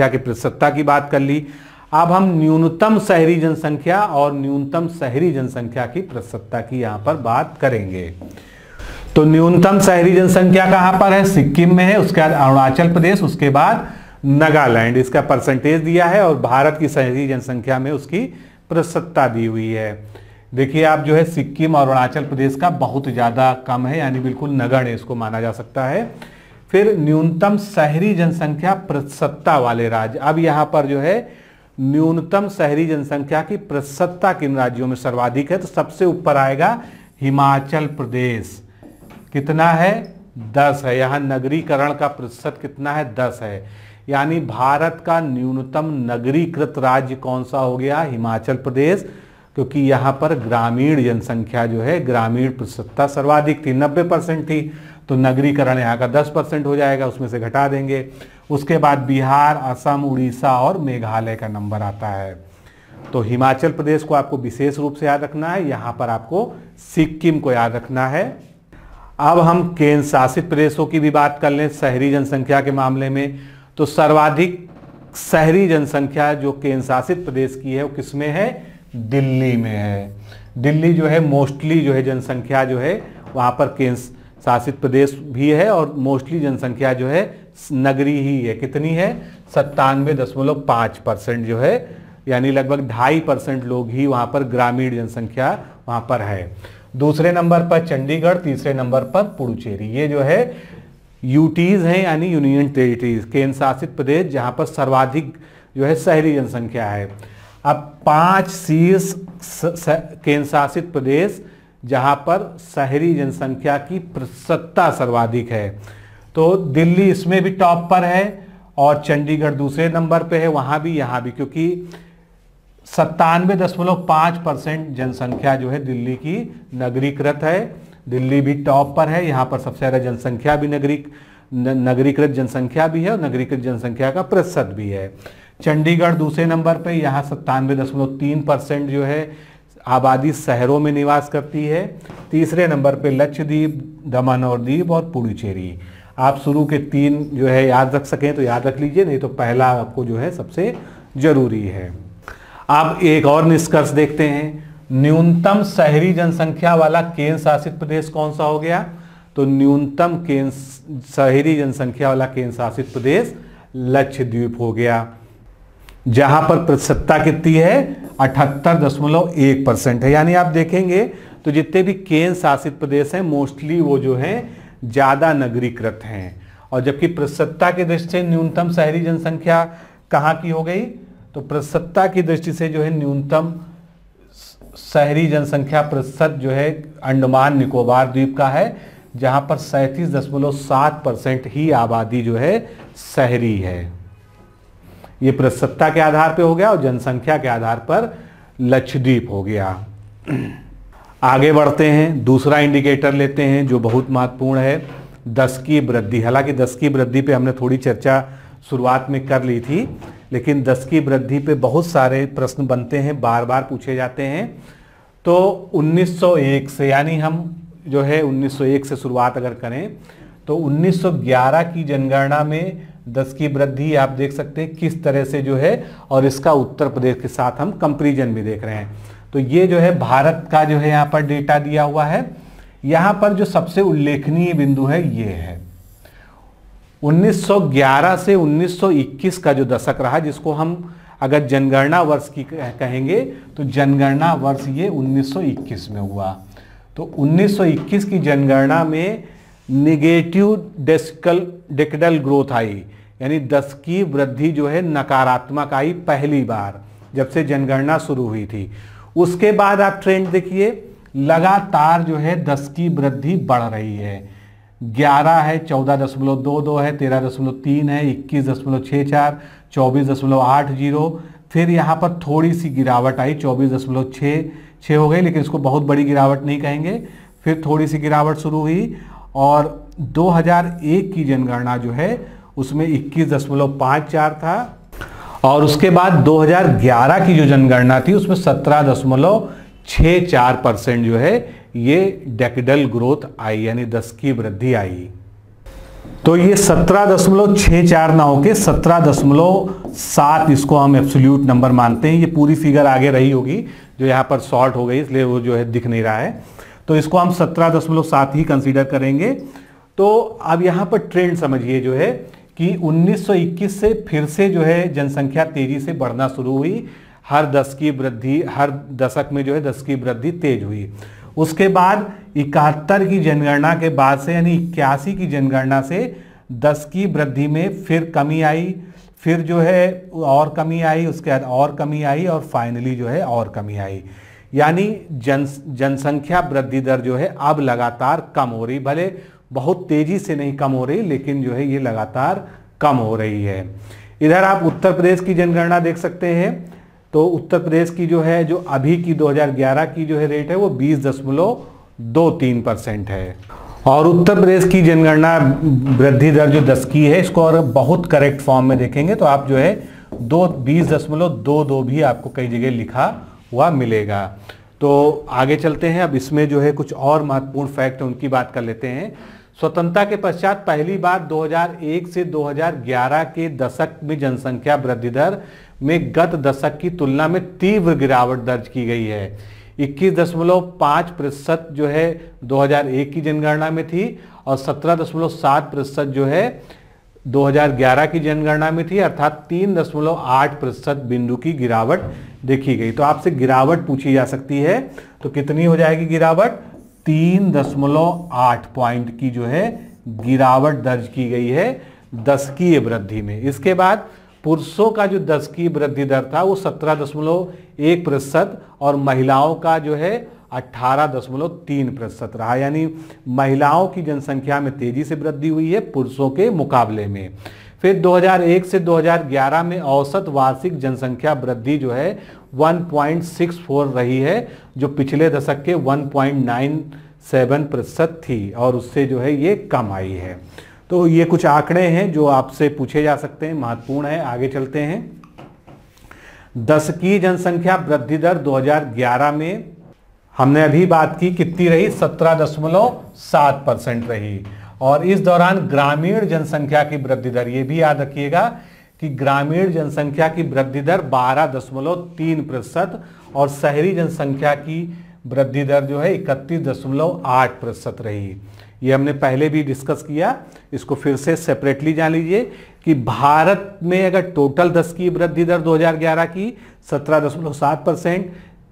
[SPEAKER 1] की प्रतिशतता की बात कर ली। अब हम न्यूनतम शहरी जनसंख्या और न्यूनतम शहरी जनसंख्या की प्रतिशतता की यहां पर बात करेंगे। तो न्यूनतम शहरी जनसंख्या कहां पर है? सिक्किम में है। उसके बाद अरुणाचल प्रदेश, उसके बाद नागालैंड, इसका परसेंटेज दिया है। और भारत की शहरी जनसंख्या में उसकी प्रतिशतता दी हुई है। देखिए आप जो है सिक्किम और अरुणाचल प्रदेश का बहुत ज़्यादा कम है, यानी बिल्कुल नगण्य इसको माना जा सकता है। फिर न्यूनतम शहरी जनसंख्या प्रतिशतता वाले राज्य, अब यहाँ पर जो है न्यूनतम शहरी जनसंख्या की प्रतिशतता किन राज्यों में सर्वाधिक है? तो सबसे ऊपर आएगा हिमाचल प्रदेश। कितना है? 10 है। यहाँ नगरीकरण का प्रतिशत कितना है? 10 है। यानी भारत का न्यूनतम नगरीकृत राज्य कौन सा हो गया? हिमाचल प्रदेश, क्योंकि यहाँ पर ग्रामीण जनसंख्या जो है, ग्रामीण प्रतिशतता सर्वाधिक थी, 90% थी। तो नगरीकरण यहाँ का 10% हो जाएगा, उसमें से घटा देंगे। उसके बाद बिहार, असम, उड़ीसा और मेघालय का नंबर आता है। तो हिमाचल प्रदेश को आपको विशेष रूप से याद रखना है, यहाँ पर आपको सिक्किम को याद रखना है। अब हम केंद्र शासित प्रदेशों की भी बात कर लें शहरी जनसंख्या के मामले में। तो सर्वाधिक शहरी जनसंख्या जो केंद्र शासित प्रदेश की है वो किसमें है? दिल्ली में है। दिल्ली जो है मोस्टली जो है जनसंख्या जो है वहाँ पर केंद्र शासित प्रदेश भी है और मोस्टली जनसंख्या जो है नगरी ही है। कितनी है? 97.5% जो है, यानी लगभग 2.5% लोग ही वहाँ पर ग्रामीण जनसंख्या वहाँ पर है। दूसरे नंबर पर चंडीगढ़, तीसरे नंबर पर पुडुचेरी। ये जो है यूटीज हैं, यानी यूनियन टेरिटरीज, केंद्र शासित प्रदेश, जहाँ पर सर्वाधिक जो है शहरी जनसंख्या है। अब 5 शीर्ष केंद्र शासित प्रदेश जहाँ पर शहरी जनसंख्या की प्रतिशतता सर्वाधिक है। तो दिल्ली इसमें भी टॉप पर है और चंडीगढ़ दूसरे नंबर पे है, वहां भी यहाँ भी, क्योंकि 97.5% जनसंख्या जो है दिल्ली की नगरीकृत है। दिल्ली भी टॉप पर है, यहाँ पर सबसे ज़्यादा जनसंख्या भी नगरीकृत जनसंख्या भी है और नगरीकृत जनसंख्या का प्रतिशत भी है। चंडीगढ़ दूसरे नंबर पे, यहाँ 97.3% जो है आबादी शहरों में निवास करती है। तीसरे नंबर पे लक्षद्वीप, दमन और दीव और पुडुचेरी। आप शुरू के 3 जो है याद रख सकें तो याद रख लीजिए, नहीं तो पहला आपको जो है सबसे जरूरी है। अब एक और निष्कर्ष देखते हैं, न्यूनतम शहरी जनसंख्या वाला केंद्र शासित प्रदेश कौन सा हो गया? तो न्यूनतम शहरी जनसंख्या वाला केंद्र शासित प्रदेश लक्षद्वीप हो गया, जहां पर प्रतिशतता कितनी है? 78.1% है। यानी आप देखेंगे तो जितने भी केंद्र शासित प्रदेश हैं मोस्टली वो जो है ज्यादा नगरीकृत हैं, और जबकि प्रतिशतता की दृष्टि से न्यूनतम शहरी जनसंख्या कहाँ की हो गई? तो प्रतिशतता की दृष्टि से जो है न्यूनतम शहरी जनसंख्या प्रतिशत जो है अंडमान निकोबार द्वीप का है, जहां पर 37.7% ही आबादी जो है शहरी है। ये प्रतिशतता के आधार पे हो गया और जनसंख्या के आधार पर लक्षद्वीप हो गया। आगे बढ़ते हैं, दूसरा इंडिकेटर लेते हैं जो बहुत महत्वपूर्ण है, 10 की वृद्धि। हालांकि 10 की वृद्धि पे हमने थोड़ी चर्चा शुरुआत में कर ली थी, लेकिन 10 की वृद्धि पे बहुत सारे प्रश्न बनते हैं, बार बार पूछे जाते हैं। तो 1901 से, यानी हम जो है 1901 से शुरुआत अगर करें तो 1911 की जनगणना में 10 की वृद्धि आप देख सकते हैं किस तरह से जो है, और इसका उत्तर प्रदेश के साथ हम कंपैरिजन भी देख रहे हैं। तो ये जो है भारत का जो है यहाँ पर डेटा दिया हुआ है। यहाँ पर जो सबसे उल्लेखनीय बिंदु है ये है 1911 से 1921 का जो दशक रहा, जिसको हम अगर जनगणना वर्ष की कहेंगे तो जनगणना वर्ष ये 1921 में हुआ। तो 1921 की जनगणना में निगेटिव डेसिडल ग्रोथ आई, यानी 10 की वृद्धि जो है नकारात्मक आई पहली बार जब से जनगणना शुरू हुई थी। उसके बाद आप ट्रेंड देखिए, लगातार जो है 10 की वृद्धि बढ़ रही है। 11 है, 14.22 है, 13.3 है, 21.64, 24.80, फिर यहाँ पर थोड़ी सी गिरावट आई, 24.66 हो गई, लेकिन इसको बहुत बड़ी गिरावट नहीं कहेंगे। फिर थोड़ी सी गिरावट शुरू हुई और 2001 की जनगणना जो है उसमें 21.54 था, और उसके बाद 2011 की जो जनगणना थी उसमें 17.64% जो है ये डेसिडल ग्रोथ आई, यानी 10 की वृद्धि आई। तो ये 17.64 ना होके 17.7 इसको हम एब्सोल्यूट नंबर मानते हैं। ये पूरी फिगर आगे रही होगी, जो यहाँ पर शॉर्ट हो गई इसलिए वो जो है दिख नहीं रहा है, तो इसको हम 17.7 ही कंसीडर करेंगे। तो अब यहाँ पर ट्रेंड समझिए जो है कि 1921 से फिर से जो है जनसंख्या तेजी से बढ़ना शुरू हुई। हर 10 की वृद्धि, हर दशक में जो है 10 की वृद्धि तेज हुई। उसके बाद 71 की जनगणना के बाद से, यानी 81 की जनगणना से 10 की वृद्धि में फिर कमी आई, फिर जो है और कमी आई, उसके बाद और कमी आई, और फाइनली जो है और कमी आई। यानी जनसंख्या वृद्धि दर जो है अब लगातार कम हो रही, भले बहुत तेजी से नहीं कम हो रही, लेकिन जो है ये लगातार कम हो रही है। इधर आप उत्तर प्रदेश की जनगणना देख सकते हैं। तो उत्तर प्रदेश की जो है, जो अभी की 2011 की जो है रेट है वो 20.23% है, और उत्तर प्रदेश की जनगणना वृद्धि दर जो 10 की है, इसको और बहुत करेक्ट फॉर्म में देखेंगे तो आप जो है 20.22 भी आपको कई जगह लिखा हुआ मिलेगा। तो आगे चलते हैं, अब इसमें जो है कुछ और महत्वपूर्ण फैक्ट उनकी बात कर लेते हैं। स्वतंत्रता के पश्चात पहली बार 2001 से 2011 के दशक में जनसंख्या वृद्धि दर में गत दशक की तुलना में तीव्र गिरावट दर्ज की गई है। 21.5% जो है 2001 की जनगणना में थी, और 17.7% जो है 2011 की जनगणना में थी, अर्थात 3.8% बिंदु की गिरावट देखी गई। तो आपसे गिरावट पूछी जा सकती है, तो कितनी हो जाएगी गिरावट? 3.8 पॉइंट की जो है गिरावट दर्ज की गई है 10 की वृद्धि में। इसके बाद पुरुषों का जो 10 की वृद्धि दर था वो 17.1% और महिलाओं का जो है 18.3% रहा, यानी महिलाओं की जनसंख्या में तेजी से वृद्धि हुई है पुरुषों के मुकाबले में। फिर 2001 से 2011 में औसत वार्षिक जनसंख्या वृद्धि जो है 1.64 रही है, जो पिछले दशक के 1.97% थी और उससे जो है ये कम आई है। तो ये कुछ आंकड़े हैं जो आपसे पूछे जा सकते हैं, महत्वपूर्ण है। आगे चलते हैं। दशकीय जनसंख्या वृद्धि दर 2011 में हमने अभी बात की, कितनी रही? 17.7% रही। और इस दौरान ग्रामीण जनसंख्या की वृद्धि दर, ये भी याद रखिएगा कि ग्रामीण जनसंख्या की वृद्धि दर 12.3% और शहरी जनसंख्या की वृद्धि दर जो है 31.8% रही। ये हमने पहले भी डिस्कस किया, इसको फिर से सेपरेटली जान लीजिए कि भारत में अगर टोटल दशकीय वृद्धि दर 2011 की 17.7%,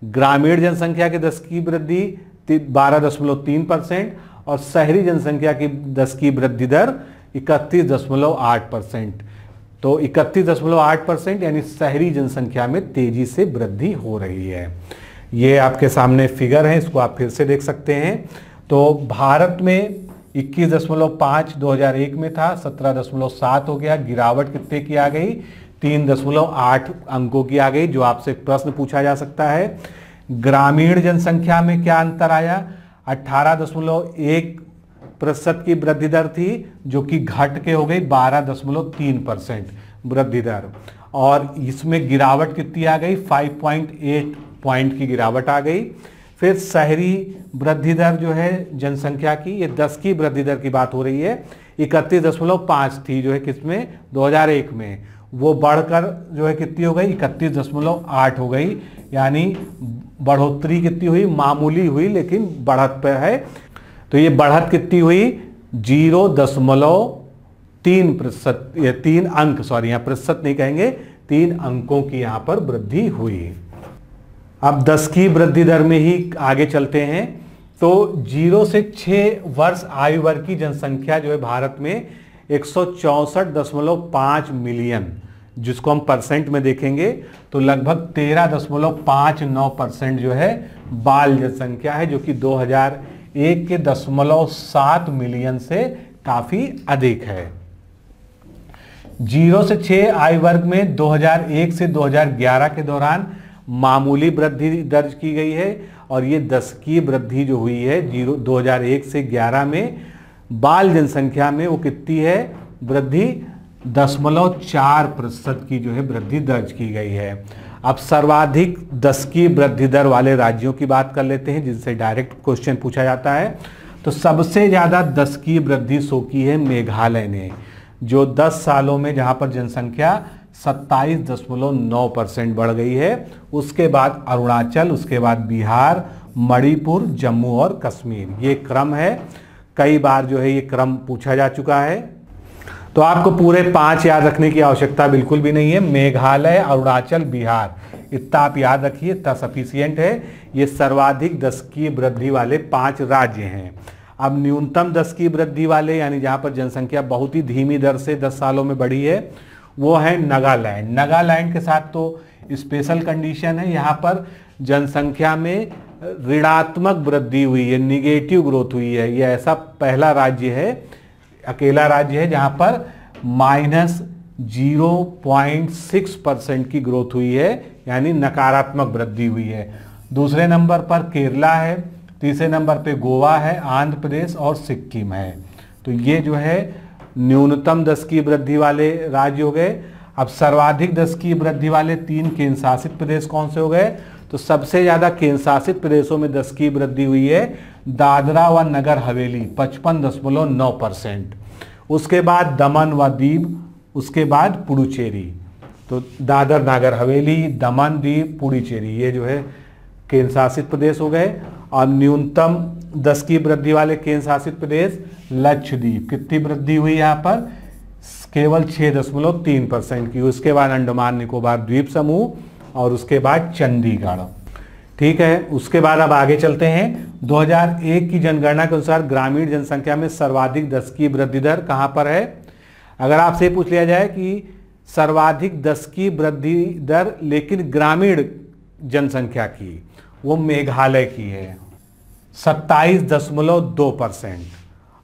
[SPEAKER 1] ग्रामीण जनसंख्या की दशकीय वृद्धि 12.3% और शहरी जनसंख्या की दशकीय वृद्धि दर 31.8%। तो 31.8% यानी शहरी जनसंख्या में तेजी से वृद्धि हो रही है। ये आपके सामने फिगर है, इसको आप फिर से देख सकते हैं। तो भारत में 21.5 2001 में था, 17.7 हो गया। गिरावट कितने की आ गई? 3.8 अंकों की आ गई, जो आपसे प्रश्न पूछा जा सकता है। ग्रामीण जनसंख्या में क्या अंतर आया? 18.1% की वृद्धि दर थी, जो कि घट के हो गई 12.3% वृद्धि दर। और इसमें गिरावट कितनी आ गई? 5.8 पॉइंट की गिरावट आ गई। फिर शहरी वृद्धि दर जो है जनसंख्या की, ये 10 की वृद्धि दर की बात हो रही है, 31.5 थी जो है किसमें? 2001 में। वो बढ़कर जो है कितनी हो गई? 31.8 हो गई। यानी बढ़ोतरी कितनी हुई? मामूली हुई, लेकिन बढ़त पे है। तो ये बढ़त कितनी हुई? 0.3%, या 3 अंक, सॉरी यहाँ प्रतिशत नहीं कहेंगे, 3 अंकों की यहाँ पर वृद्धि हुई। अब 10 की वृद्धि दर में ही आगे चलते हैं। तो 0 से 6 वर्ष आयु वर्ग की जनसंख्या जो है भारत में 164.5 मिलियन, जिसको हम परसेंट में देखेंगे तो लगभग 13.59% जो है बाल जनसंख्या है, जो कि 2001 के 0.7 मिलियन से काफी अधिक है। 0 से 6 आयु वर्ग में 2001 से 2011 के दौरान मामूली वृद्धि दर्ज की गई है, और ये 10 की वृद्धि जो हुई है 2001 से 11 में बाल जनसंख्या में वो कितनी है? वृद्धि 0.4% की जो है वृद्धि दर्ज की गई है। अब सर्वाधिक 10 की वृद्धि दर वाले राज्यों की बात कर लेते हैं, जिनसे डायरेक्ट क्वेश्चन पूछा जाता है। तो सबसे ज्यादा 10 की वृद्धि शो की है मेघालय ने, जो 10 सालों में जहां पर जनसंख्या 27.9% बढ़ गई है। उसके बाद अरुणाचल, उसके बाद बिहार, मणिपुर, जम्मू और कश्मीर, ये क्रम है। कई बार जो है ये क्रम पूछा जा चुका है। तो आपको पूरे 5 याद रखने की आवश्यकता बिल्कुल भी नहीं है। मेघालय, अरुणाचल, बिहार, इतना आप याद रखिए, इतना सफिशियंट है। ये सर्वाधिक 10 की वृद्धि वाले 5 राज्य हैं। अब न्यूनतम 10 की वृद्धि वाले, यानी जहां पर जनसंख्या बहुत ही धीमी दर से 10 सालों में बढ़ी है, वो है नागालैंड। नागालैंड के साथ तो स्पेशल कंडीशन है, यहाँ पर जनसंख्या में ऋणात्मक वृद्धि हुई है, निगेटिव ग्रोथ हुई है। ये ऐसा पहला राज्य है, अकेला राज्य है जहाँ पर -0.6% की ग्रोथ हुई है, यानी नकारात्मक वृद्धि हुई है। दूसरे नंबर पर केरला है, तीसरे नंबर पे गोवा है, आंध्र प्रदेश और सिक्किम है। तो ये जो है न्यूनतम 10 की वृद्धि वाले राज्य हो गए। अब सर्वाधिक 10 की वृद्धि वाले 3 केंद्र शासित प्रदेश कौन से हो गए? तो सबसे ज्यादा केंद्र शासित प्रदेशों में 10 की वृद्धि हुई है दादरा व नगर हवेली 55.9%, उसके बाद दमन व दीव, उसके बाद पुडुचेरी। तो दादर नगर हवेली, दमन, दीव, पुडुचेरी, ये जो है केंद्र शासित प्रदेश हो गए। और न्यूनतम 10 की वृद्धि वाले केंद्र शासित प्रदेश लक्षद्वीप, कितनी वृद्धि हुई यहाँ पर? केवल 6.3% की। उसके बाद अंडमान निकोबार द्वीप समूह, और उसके बाद चंडीगढ़। ठीक है, उसके बाद अब आगे चलते हैं। 2001 की जनगणना के अनुसार ग्रामीण जनसंख्या में सर्वाधिक 10 की वृद्धि दर कहां पर है? अगर आपसे पूछ लिया जाए कि सर्वाधिक 10 की वृद्धि दर लेकिन ग्रामीण जनसंख्या की, वो मेघालय की है 27.2%।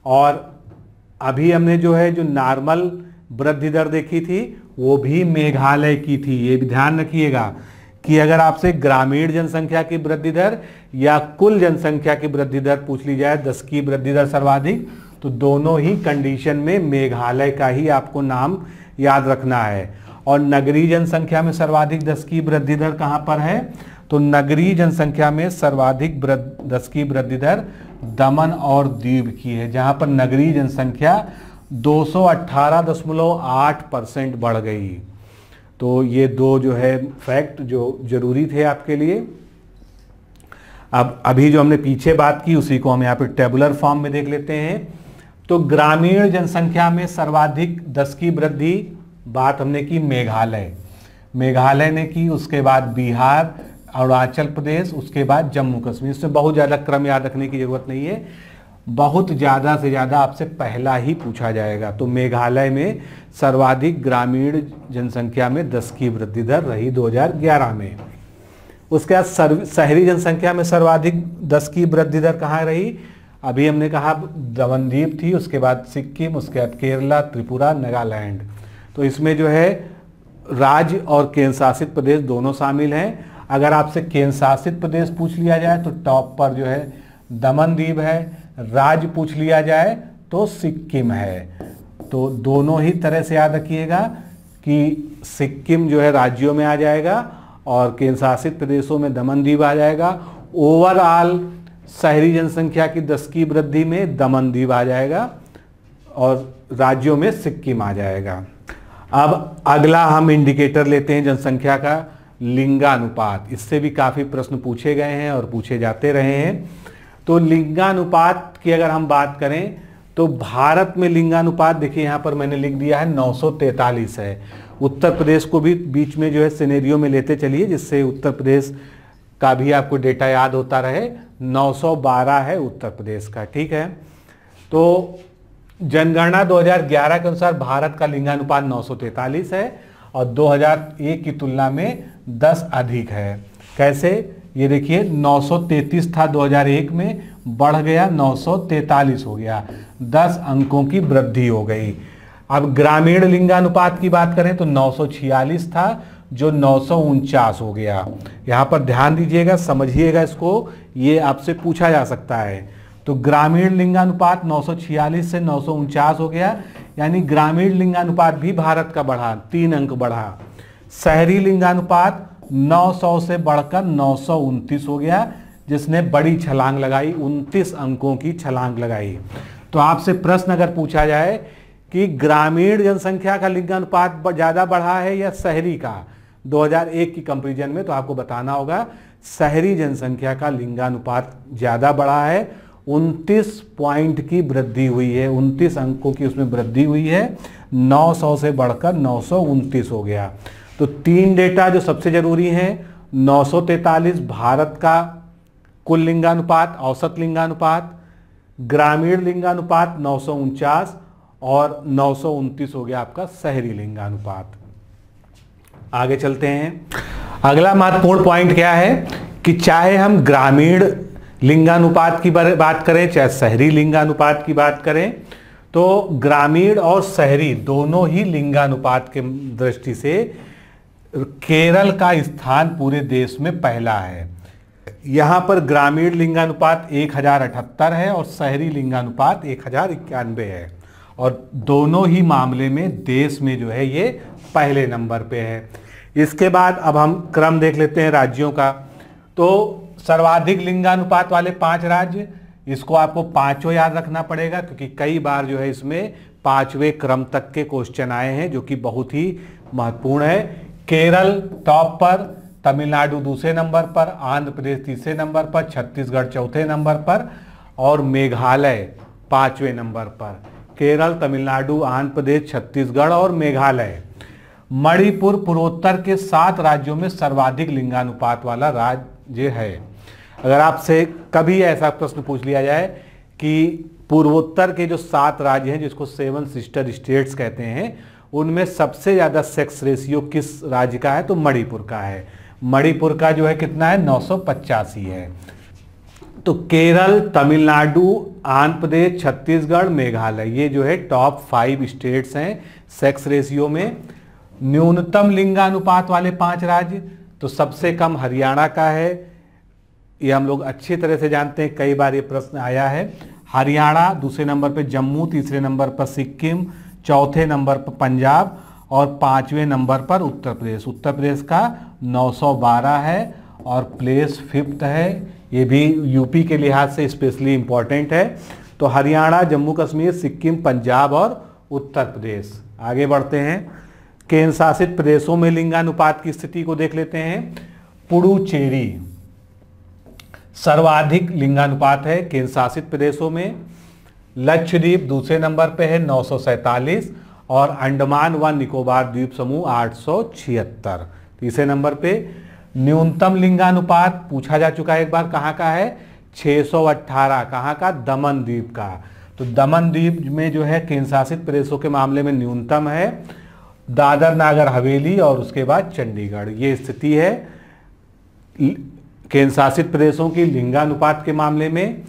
[SPEAKER 1] और अभी हमने जो है जो नॉर्मल वृद्धि दर देखी थी वो भी मेघालय की थी। ये भी ध्यान रखिएगा कि अगर आपसे ग्रामीण जनसंख्या की वृद्धि दर या कुल जनसंख्या की वृद्धि दर पूछ ली जाए, 10 की वृद्धि दर सर्वाधिक, तो दोनों ही कंडीशन में मेघालय का ही आपको नाम याद रखना है। और नगरीय जनसंख्या में सर्वाधिक 10 की वृद्धि दर कहां पर है? तो नगरीय जनसंख्या में सर्वाधिक 10 की वृद्धि दर दमन और दीव की है, जहां पर नगरीय जनसंख्या 218.8% बढ़ गई। तो ये दो जो है फैक्ट जो जरूरी थे आपके लिए। अब अभी जो हमने पीछे बात की उसी को हम यहाँ पे टेबुलर फॉर्म में देख लेते हैं। तो ग्रामीण जनसंख्या में सर्वाधिक 10 की वृद्धि बात हमने की मेघालय ने की, उसके बाद बिहार, अरुणाचल प्रदेश, उसके बाद जम्मू कश्मीर। इसमें बहुत ज़्यादा क्रम याद रखने की जरूरत नहीं है, बहुत ज़्यादा से ज़्यादा आपसे पहला ही पूछा जाएगा। तो मेघालय में सर्वाधिक ग्रामीण जनसंख्या में 10 की वृद्धि दर रही 2011 में। उसके बाद शहरी जनसंख्या में सर्वाधिक 10 की वृद्धि दर कहाँ रही? अभी हमने कहा दमनदीप थी, उसके बाद सिक्किम, उसके बाद केरला, त्रिपुरा, नागालैंड। तो इसमें जो है राज्य और केंद्र शासित प्रदेश दोनों शामिल हैं। अगर आपसे केंद्र शासित प्रदेश पूछ लिया जाए तो टॉप पर जो है दमनदीप है, राज्य पूछ लिया जाए तो सिक्किम है। तो दोनों ही तरह से याद रखिएगा कि सिक्किम जो है राज्यों में आ जाएगा और केंद्र शासित प्रदेशों में दमनदीप आ जाएगा। ओवरऑल शहरी जनसंख्या की 10 की वृद्धि में दमनदीप आ जाएगा और राज्यों में सिक्किम आ जाएगा। अब अगला हम इंडिकेटर लेते हैं जनसंख्या का, लिंगानुपात। इससे भी काफ़ी प्रश्न पूछे गए हैं और पूछे जाते रहे हैं। तो लिंगानुपात की अगर हम बात करें तो भारत में लिंगानुपात देखिए यहाँ पर मैंने लिख दिया है 943 है। उत्तर प्रदेश को भी बीच में जो है सिनेरियो में लेते चलिए जिससे उत्तर प्रदेश का भी आपको डेटा याद होता रहे। 912 है उत्तर प्रदेश का, ठीक है। तो जनगणना 2011 के अनुसार भारत का लिंगानुपात 943 है और 2001 की तुलना में 10 अधिक है। कैसे? ये देखिए 933 था 2001 में, बढ़ गया 943 हो गया, 10 अंकों की वृद्धि हो गई। अब ग्रामीण लिंगानुपात की बात करें तो 946 था जो 949 हो गया। यहाँ पर ध्यान दीजिएगा, समझिएगा इसको, ये आपसे पूछा जा सकता है। तो ग्रामीण लिंगानुपात 946 से 949 हो गया, यानी ग्रामीण लिंगानुपात भी भारत का बढ़ा, 3 अंक बढ़ा। शहरी लिंगानुपात 900 से बढ़कर 929 हो गया, जिसने बड़ी छलांग लगाई, 29 अंकों की छलांग लगाई। तो आपसे प्रश्न अगर पूछा जाए कि ग्रामीण जनसंख्या का लिंगानुपात ज़्यादा बढ़ा है या शहरी का 2001 की कंपैरिजन में, तो आपको बताना होगा शहरी जनसंख्या का लिंगानुपात ज़्यादा बढ़ा है। 29 पॉइंट की वृद्धि हुई है, 29 अंकों की उसमें वृद्धि हुई है, 900 से बढ़कर 929 हो गया। तो 3 डेटा जो सबसे जरूरी हैं, 943 भारत का कुल लिंगानुपात, औसत लिंगानुपात, ग्रामीण लिंगानुपात 949 और 929 हो गया आपका शहरी लिंगानुपात। आगे चलते हैं। अगला महत्वपूर्ण पॉइंट क्या है कि चाहे हम ग्रामीण लिंगानुपात की बात करें चाहे शहरी लिंगानुपात की बात करें, तो ग्रामीण और शहरी दोनों ही लिंगानुपात के दृष्टि से केरल का स्थान पूरे देश में पहला है। यहाँ पर ग्रामीण लिंगानुपात 1078 है और शहरी लिंगानुपात 1091 है, और दोनों ही मामले में देश में जो है ये पहले नंबर पे है। इसके बाद अब हम क्रम देख लेते हैं राज्यों का। तो सर्वाधिक लिंगानुपात वाले 5 राज्य, इसको आपको पांचों याद रखना पड़ेगा क्योंकि कई बार जो है इसमें 5वें क्रम तक के क्वेश्चन आए हैं जो कि बहुत ही महत्वपूर्ण है। केरल टॉप पर, तमिलनाडु दूसरे नंबर पर, आंध्र प्रदेश तीसरे नंबर पर, छत्तीसगढ़ चौथे नंबर पर और मेघालय 5वें नंबर पर। केरल, तमिलनाडु, आंध्र प्रदेश, छत्तीसगढ़ और मेघालय। मणिपुर पूर्वोत्तर के 7 राज्यों में सर्वाधिक लिंगानुपात वाला राज्य है। अगर आपसे कभी ऐसा प्रश्न पूछ लिया जाए कि पूर्वोत्तर के जो 7 राज्य हैं जिसको 7 सिस्टर स्टेट्स कहते हैं, उनमें सबसे ज़्यादा सेक्स रेशियो किस राज्य का है, तो मणिपुर का है। मणिपुर का जो है कितना है, 985 है। तो केरल, तमिलनाडु, आंध्र प्रदेश, छत्तीसगढ़, मेघालय, ये जो है टॉप 5 स्टेट्स हैं सेक्स रेशियो में। न्यूनतम लिंगानुपात वाले 5 राज्य, तो सबसे कम हरियाणा का है, ये हम लोग अच्छी तरह से जानते हैं, कई बार ये प्रश्न आया है। हरियाणा, दूसरे नंबर पे जम्मू, तीसरे नंबर पर सिक्किम, चौथे नंबर पर पंजाब और 5वें नंबर पर उत्तर प्रदेश। उत्तर प्रदेश का 912 है और प्लेस 5th है, ये भी यूपी के लिहाज से स्पेशली इम्पॉर्टेंट है। तो हरियाणा, जम्मू कश्मीर, सिक्किम, पंजाब और उत्तर प्रदेश। आगे बढ़ते हैं, केंद्र शासित प्रदेशों में लिंगानुपात की स्थिति को देख लेते हैं। पुडुचेरी सर्वाधिक लिंगानुपात है केंद्र शासित प्रदेशों में। लक्षद्वीप दूसरे नंबर पे है 947 और अंडमान व निकोबार द्वीप समूह 876 तीसरे नंबर पे। न्यूनतम लिंगानुपात पूछा जा चुका है एक बार, कहाँ का है? 618, कहाँ का? दमन द्वीप का। तो दमन द्वीप में जो है केंद्र शासित प्रदेशों के मामले में न्यूनतम है, दादर नागर हवेली और उसके बाद चंडीगढ़। ये स्थिति है केंद्र शासित प्रदेशों की लिंगानुपात के मामले में।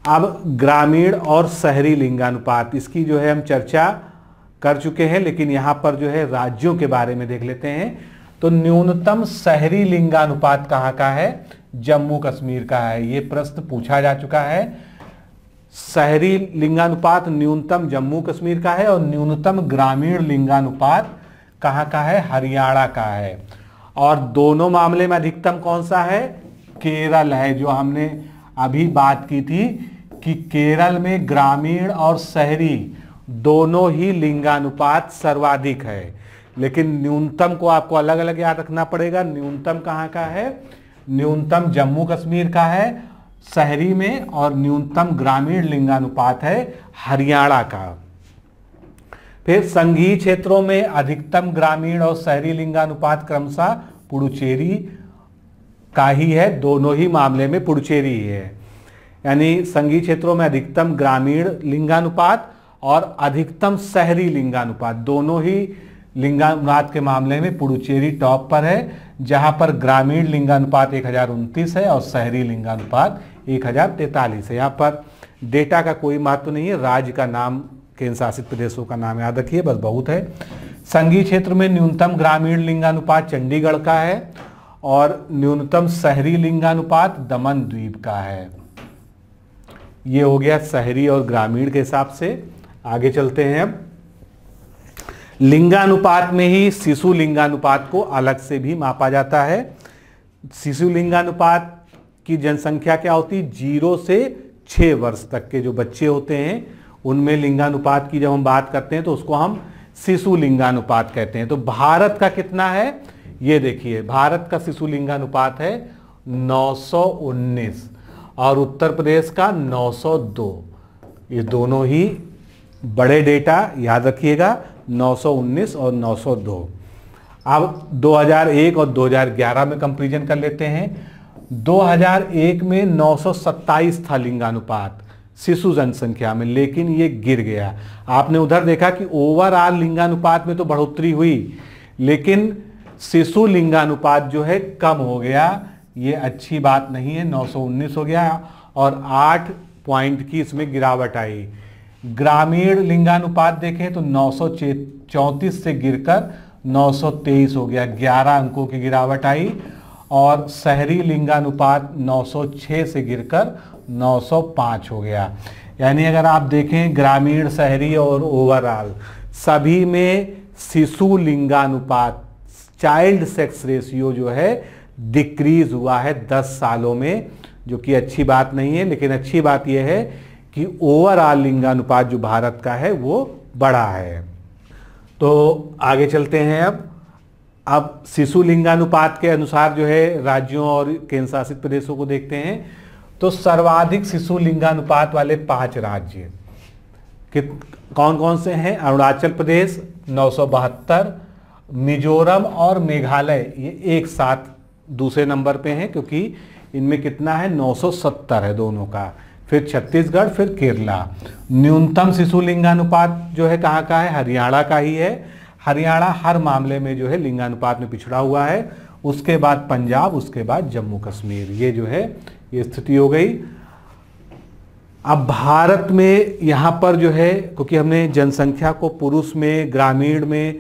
[SPEAKER 1] अब ग्रामीण और शहरी लिंगानुपात, इसकी जो है हम चर्चा कर चुके हैं, लेकिन यहाँ पर जो है राज्यों के बारे में देख लेते हैं। तो न्यूनतम शहरी लिंगानुपात कहाँ का है? जम्मू कश्मीर का है। ये प्रश्न पूछा जा चुका है। शहरी लिंगानुपात न्यूनतम जम्मू कश्मीर का है और न्यूनतम ग्रामीण लिंगानुपात कहाँ का है? हरियाणा का है। और दोनों मामले में अधिकतम कौन सा है? केरल है, जो हमने अभी बात की थी कि केरल में ग्रामीण और शहरी दोनों ही लिंगानुपात सर्वाधिक है। लेकिन न्यूनतम को आपको अलग अलग याद रखना पड़ेगा। न्यूनतम कहाँ का है? न्यूनतम जम्मू कश्मीर का है शहरी में और न्यूनतम ग्रामीण लिंगानुपात है हरियाणा का। फिर संघीय क्षेत्रों में अधिकतम ग्रामीण और शहरी लिंगानुपात क्रमशः पुडुचेरी का ही है। दोनों ही मामले में पुडुचेरी ही है, यानी संघीय क्षेत्रों में अधिकतम ग्रामीण लिंगानुपात और अधिकतम शहरी लिंगानुपात, दोनों ही लिंगानुपात के मामले में पुडुचेरी टॉप पर है, जहां पर ग्रामीण लिंगानुपात 1029 है और शहरी लिंगानुपात 1043 है। यहाँ पर डेटा का कोई महत्व नहीं है, राज्य का नाम, केंद्र शासित प्रदेशों का नाम याद रखिए, बस बहुत है। संघीय क्षेत्र में न्यूनतम ग्रामीण लिंगानुपात चंडीगढ़ का है और न्यूनतम शहरी लिंगानुपात दमन द्वीप का है। ये हो गया शहरी और ग्रामीण के हिसाब से। आगे चलते हैं। अब लिंगानुपात में ही शिशु लिंगानुपात को अलग से भी मापा जाता है। शिशु लिंगानुपात की जनसंख्या क्या होती है? 0 से 6 वर्ष तक के जो बच्चे होते हैं उनमें लिंगानुपात की जब हम बात करते हैं तो उसको हम शिशु लिंगानुपात कहते हैं। तो भारत का कितना है? ये देखिए, भारत का शिशु लिंगानुपात है 919 और उत्तर प्रदेश का 902। ये दोनों ही बड़े डेटा याद रखिएगा, 919 और 902। अब 2001 और 2011 में कंपैरिजन कर लेते हैं। 2001 में 927 था लिंगानुपात शिशु जनसंख्या में, लेकिन ये गिर गया। आपने उधर देखा कि ओवरऑल लिंगानुपात में तो बढ़ोतरी हुई, लेकिन शिशु लिंगानुपात जो है कम हो गया। ये अच्छी बात नहीं है। 919 हो गया और 8 पॉइंट की इसमें गिरावट आई। ग्रामीण लिंगानुपात देखें तो 934 से गिरकर 923 हो गया, 11 अंकों की गिरावट आई। और शहरी लिंगानुपात 906 से गिरकर 905 हो गया। यानी अगर आप देखें ग्रामीण, शहरी और ओवरऑल सभी में शिशु लिंगानुपात, चाइल्ड सेक्स रेशियो जो है डिक्रीज हुआ है 10 सालों में, जो कि अच्छी बात नहीं है। लेकिन अच्छी बात यह है कि ओवरऑल लिंगानुपात जो भारत का है वो बढ़ा है। तो आगे चलते हैं। अब शिशु लिंगानुपात के अनुसार जो है राज्यों और केंद्र शासित प्रदेशों को देखते हैं। तो सर्वाधिक शिशु लिंगानुपात वाले 5 राज्य कौन कौन से हैं? अरुणाचल प्रदेश 972, मिजोरम और मेघालय ये एक साथ दूसरे नंबर पे हैं, क्योंकि इनमें कितना है? 970 है दोनों का। फिर छत्तीसगढ़, फिर केरला। न्यूनतम शिशु लिंगानुपात जो है कहाँ का है? हरियाणा का ही है। हरियाणा हर मामले में जो है लिंगानुपात में पिछड़ा हुआ है। उसके बाद पंजाब, उसके बाद जम्मू कश्मीर। ये जो है ये स्थिति हो गई। अब भारत में यहाँ पर जो है, क्योंकि हमने जनसंख्या को पुरुष में, ग्रामीण में,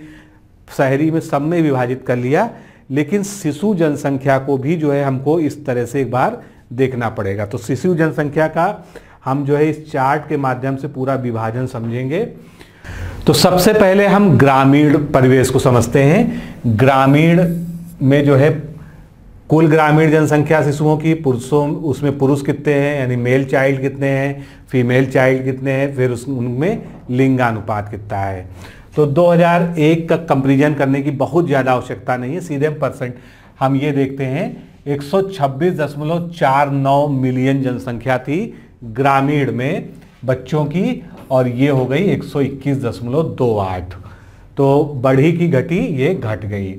[SPEAKER 1] शहरी में, सब में विभाजित कर लिया, लेकिन शिशु जनसंख्या को भी जो है हमको इस तरह से एक बार देखना पड़ेगा। तो शिशु जनसंख्या का हम जो है इस चार्ट के माध्यम से पूरा विभाजन समझेंगे। तो सबसे पहले हम ग्रामीण परिवेश को समझते हैं। ग्रामीण में जो है कुल ग्रामीण जनसंख्या शिशुओं की, पुरुषों उसमें पुरुष कितने हैं, यानी मेल चाइल्ड कितने हैं, फीमेल चाइल्ड कितने हैं, फिर उनमें लिंगानुपात कितना है। तो 2001 का कंपैरिजन करने की बहुत ज़्यादा आवश्यकता नहीं है, सीधे परसेंट हम ये देखते हैं 126.49 मिलियन जनसंख्या थी ग्रामीण में बच्चों की, और ये हो गई 121.28। तो बढ़ी की घटी, ये घट गई।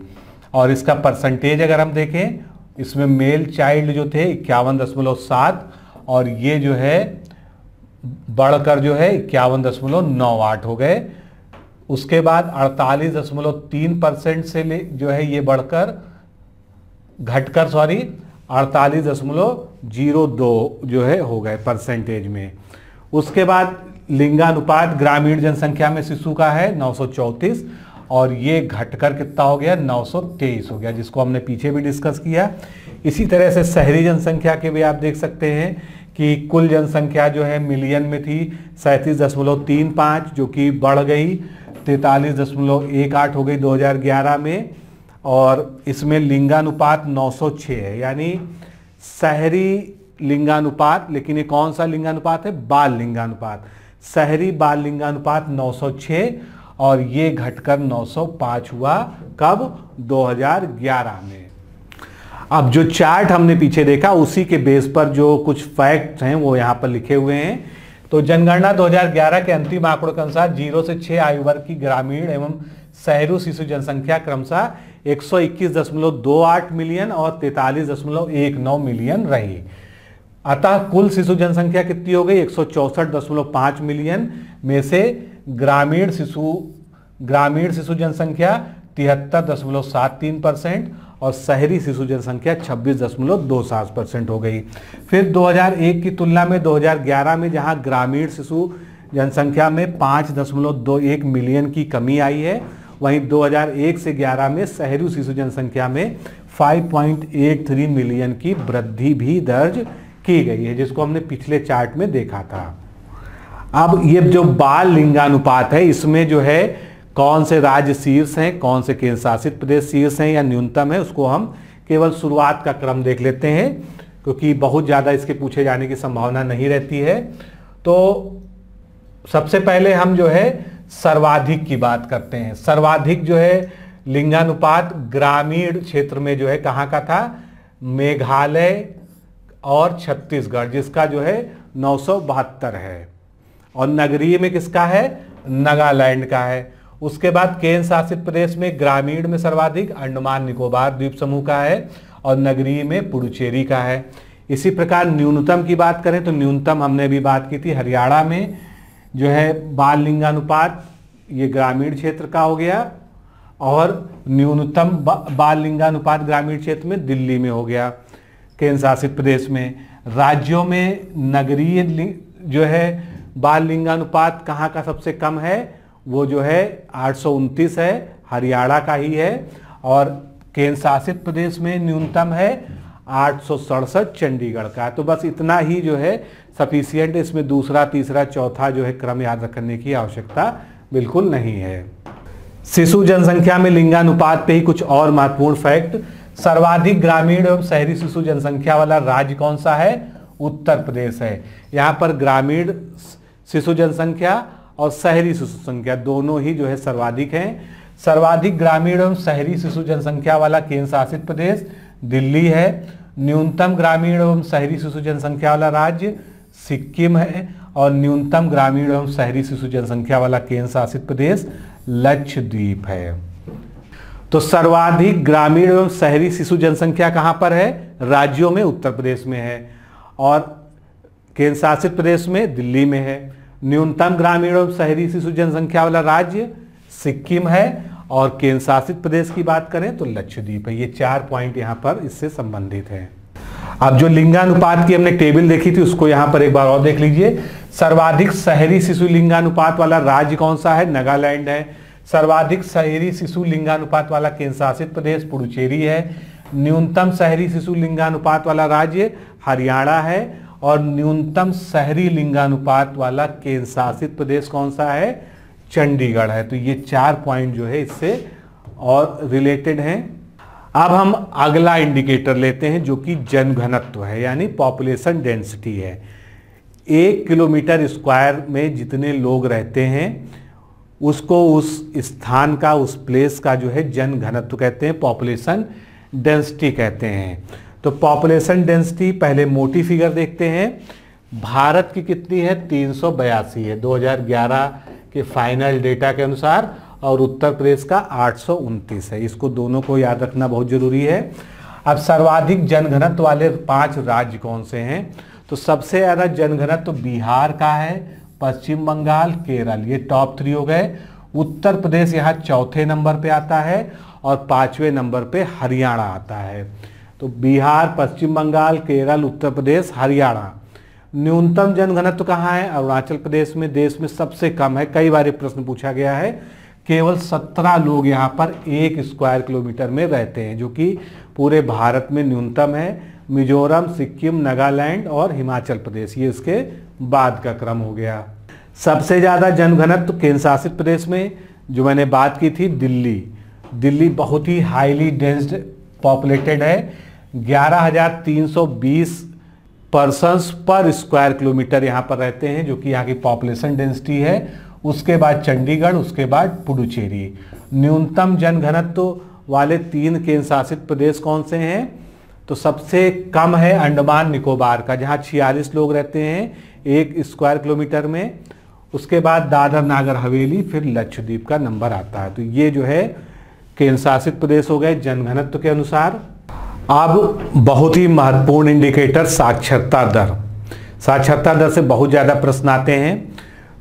[SPEAKER 1] और इसका परसेंटेज अगर हम देखें, इसमें मेल चाइल्ड जो थे 51.7, और ये जो है बढ़कर जो है 51.98 हो गए। उसके बाद 48.3% से जो है ये बढ़कर घटकर 48.02 जो है हो गए परसेंटेज में। उसके बाद लिंगानुपात ग्रामीण जनसंख्या में शिशु का है 934, और ये घटकर कितना हो गया, 923 हो गया, जिसको हमने पीछे भी डिस्कस किया। इसी तरह से शहरी जनसंख्या के भी आप देख सकते हैं कि कुल जनसंख्या जो है मिलियन में थी 37.35, जो कि बढ़ गई 43.18 हो गई 2011 में, और इसमें लिंगानुपात 906 है, यानी शहरी लिंगानुपात, लेकिन ये कौन सा लिंगानुपात है, बाल लिंगानुपात। शहरी बाल लिंगानुपात 906, और ये घटकर 905 हुआ, कब, 2011 में। अब जो चार्ट हमने पीछे देखा उसी के बेस पर जो कुछ फैक्ट्स हैं वो यहाँ पर लिखे हुए हैं। तो जनगणना 2011 के अंतिम आंकड़ों के अनुसार 0 से 6 आयु वर्ग की ग्रामीण एवं शहरी शिशु जनसंख्या क्रमशः 121.28 मिलियन और 43.19 मिलियन रही। अतः कुल शिशु जनसंख्या कितनी हो गई, 164.5 मिलियन में से ग्रामीण शिशु जनसंख्या 73.73% और शहरी शिशु जनसंख्या 26.27% हो गई। फिर 2001 की तुलना में 2011 में जहां ग्रामीण शिशु जनसंख्या में 5.21 मिलियन की कमी आई है, वहीं 2001 से 11 में शहरी शिशु जनसंख्या में 5.83 मिलियन की वृद्धि भी दर्ज की गई है, जिसको हमने पिछले चार्ट में देखा था। अब ये जो बाल लिंगानुपात है, इसमें जो है कौन से राज्य शीर्ष हैं, कौन से केंद्र शासित प्रदेश शीर्ष हैं या न्यूनतम है, उसको हम केवल शुरुआत का क्रम देख लेते हैं, क्योंकि बहुत ज़्यादा इसके पूछे जाने की संभावना नहीं रहती है। तो सबसे पहले हम जो है सर्वाधिक की बात करते हैं। सर्वाधिक जो है लिंगानुपात ग्रामीण क्षेत्र में जो है कहाँ का था, मेघालय और छत्तीसगढ़, जिसका जो है 972 है, और नगरीय में किसका है, नागालैंड का है। उसके बाद केंद्र शासित प्रदेश में ग्रामीण में सर्वाधिक अंडमान निकोबार द्वीप समूह का है, और नगरीय में पुडुचेरी का है। इसी प्रकार न्यूनतम की बात करें तो न्यूनतम हमने भी बात की थी, हरियाणा में जो है बाल लिंगानुपात ये ग्रामीण क्षेत्र का हो गया, और न्यूनतम बाल लिंगानुपात ग्रामीण क्षेत्र में दिल्ली में हो गया, केंद्र शासित प्रदेश में। राज्यों में नगरीय जो है बाल लिंगानुपात कहाँ का सबसे कम है, वो जो है 829 है, हरियाणा का ही है, और केंद्र शासित प्रदेश में न्यूनतम है 867 चंडीगढ़ का। तो बस इतना ही जो है सफिशिएंट, इसमें दूसरा तीसरा चौथा जो है क्रम याद रखने की आवश्यकता बिल्कुल नहीं है। शिशु जनसंख्या में लिंगानुपात पे ही कुछ और महत्वपूर्ण फैक्ट। सर्वाधिक ग्रामीण एवं शहरी शिशु जनसंख्या वाला राज्य कौन सा है, उत्तर प्रदेश है। यहाँ पर ग्रामीण शिशु जनसंख्या और शहरी शिशु संख्या दोनों ही जो है सर्वाधिक हैं। सर्वाधिक ग्रामीण एवं शहरी शिशु जनसंख्या वाला केंद्र शासित प्रदेश दिल्ली है। न्यूनतम ग्रामीण एवं शहरी शिशु जनसंख्या वाला राज्य सिक्किम है, और न्यूनतम ग्रामीण एवं शहरी शिशु जनसंख्या वाला केंद्र शासित प्रदेश लक्षद्वीप है। तो सर्वाधिक ग्रामीण एवं शहरी शिशु जनसंख्या कहां पर है, राज्यों में उत्तर प्रदेश में है, और केंद्र शासित प्रदेश में दिल्ली में है। न्यूनतम ग्रामीण एवं शहरी शिशु जनसंख्या वाला राज्य सिक्किम है, और केंद्र शासित प्रदेश की बात करें तो लक्षद्वीप है। ये 4 पॉइंट यहाँ पर इससे संबंधित हैं। अब जो लिंगानुपात की हमने टेबल देखी थी उसको यहाँ पर एक बार और देख लीजिए। सर्वाधिक शहरी शिशु लिंगानुपात वाला राज्य कौन सा है? नागालैंड है। सर्वाधिक शहरी शिशु लिंगानुपात वाला केंद्र शासित प्रदेश पुडुचेरी है। न्यूनतम शहरी शिशु लिंगानुपात वाला राज्य हरियाणा है। और न्यूनतम शहरी लिंगानुपात वाला केंद्र शासित प्रदेश कौन सा है? चंडीगढ़ है। तो ये 4 पॉइंट जो है इससे और रिलेटेड हैं। अब हम अगला इंडिकेटर लेते हैं जो कि जनघनत्व है, यानी पॉपुलेशन डेंसिटी है। 1 किलोमीटर स्क्वायर में जितने लोग रहते हैं उसको उस स्थान का, उस प्लेस का जो है जनघनत्व कहते हैं, पॉपुलेशन डेंसिटी कहते हैं। तो पॉपुलेशन डेंसिटी पहले मोटी फिगर देखते हैं। भारत की कितनी है? 382 है 2011 के फाइनल डेटा के अनुसार, और उत्तर प्रदेश का 829 है। इसको दोनों को याद रखना बहुत जरूरी है। अब सर्वाधिक जनघनत्व वाले 5 राज्य कौन से हैं? तो सबसे ज़्यादा जनघनत्व बिहार का है, पश्चिम बंगाल, केरल, ये टॉप 3 हो गए। उत्तर प्रदेश यहाँ चौथे नंबर पे आता है और 5वें नंबर पे हरियाणा आता है। तो बिहार, पश्चिम बंगाल, केरल, उत्तर प्रदेश, हरियाणा। न्यूनतम जनघनत्व कहाँ है? अरुणाचल प्रदेश में, देश में सबसे कम है। कई बार प्रश्न पूछा गया है। केवल 17 लोग यहाँ पर 1 स्क्वायर किलोमीटर में रहते हैं, जो कि पूरे भारत में न्यूनतम है। मिजोरम, सिक्किम, नागालैंड और हिमाचल प्रदेश, ये इसके बाद का क्रम हो गया। सबसे ज़्यादा जनघनत्व केंद्र शासित प्रदेश में जो मैंने बात की थी, दिल्ली बहुत ही हाईली डेंस्ड पॉपुलेटेड है। 11,320 पर्सन्स पर स्क्वायर किलोमीटर यहाँ पर रहते हैं, जो कि यहाँ की पॉपुलेशन डेंसिटी है। उसके बाद चंडीगढ़, उसके बाद पुडुचेरी। न्यूनतम जनघनत्व वाले 3 केंद्र शासित प्रदेश कौन से हैं? तो सबसे कम है अंडमान निकोबार का, जहां 46 लोग रहते हैं 1 स्क्वायर किलोमीटर में। उसके बाद दादर नागर हवेली, फिर लक्षद्वीप का नंबर आता है। तो ये जो है केंद्र शासित प्रदेश हो गए जनघनत्व के अनुसार। अब बहुत ही महत्वपूर्ण इंडिकेटर साक्षरता दर। साक्षरता दर से बहुत ज़्यादा प्रश्न आते हैं।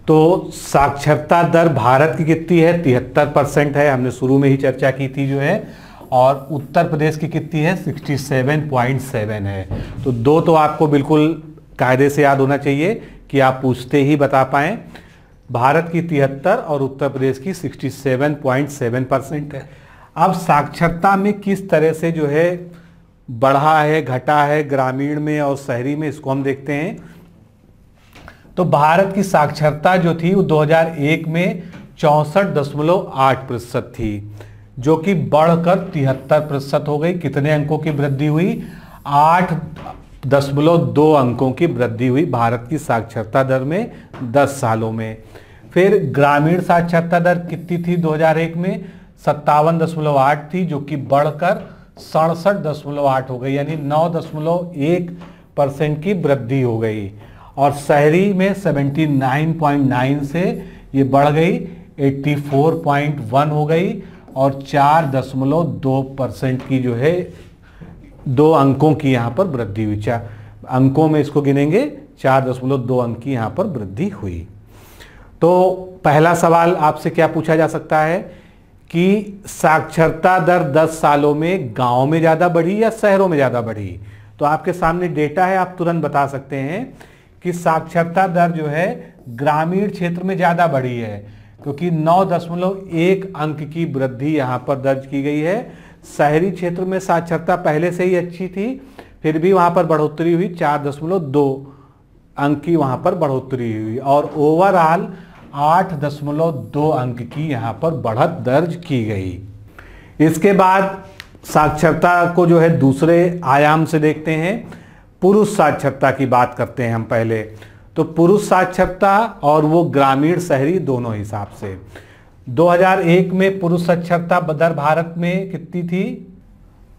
[SPEAKER 1] तो साक्षरता दर भारत की कितनी है? 73% है, हमने शुरू में ही चर्चा की थी जो है। और उत्तर प्रदेश की कितनी है? 67.7 है। तो 2 तो आपको बिल्कुल कायदे से याद होना चाहिए कि आप पूछते ही बता पाएं। भारत की 73 और उत्तर प्रदेश की 67.7% है। अब साक्षरता में किस तरह से जो है बढ़ा है, घटा है, ग्रामीण में और शहरी में, इसको हम देखते हैं। तो भारत की साक्षरता जो थी वो 2001 में 64.8% थी, जो कि बढ़कर 73% हो गई। कितने अंकों की वृद्धि हुई? 8.2 अंकों की वृद्धि हुई भारत की साक्षरता दर में 10 सालों में। फिर ग्रामीण साक्षरता दर कितनी थी 2001 में? 57.8 थी, जो कि बढ़कर 67.8 हो गई, यानी 9.1% की वृद्धि हो गई। और शहरी में 79.9 से ये बढ़ गई 84.1 हो गई, और 4.2% की जो है 2 अंकों की यहाँ पर वृद्धि हुई। अंकों में इसको गिनेंगे, 4.2 अंक की यहाँ पर वृद्धि हुई। तो पहला सवाल आपसे क्या पूछा जा सकता है कि साक्षरता दर 10 सालों में गांव में ज़्यादा बढ़ी या शहरों में ज़्यादा बढ़ी? तो आपके सामने डेटा है, आप तुरंत बता सकते हैं कि साक्षरता दर जो है ग्रामीण क्षेत्र में ज़्यादा बढ़ी है, क्योंकि 9.1 अंक की वृद्धि यहाँ पर दर्ज की गई है। शहरी क्षेत्र में साक्षरता पहले से ही अच्छी थी, फिर भी वहाँ पर बढ़ोतरी हुई, 4.2 अंक की वहाँ पर बढ़ोतरी हुई, और ओवरऑल 8.2 अंक की यहाँ पर बढ़त दर्ज की गई। इसके बाद साक्षरता को जो है दूसरे आयाम से देखते हैं। पुरुष साक्षरता की बात करते हैं हम पहले। तो पुरुष साक्षरता और वो ग्रामीण शहरी दोनों हिसाब से 2001 में पुरुष साक्षरता दर भारत में कितनी थी?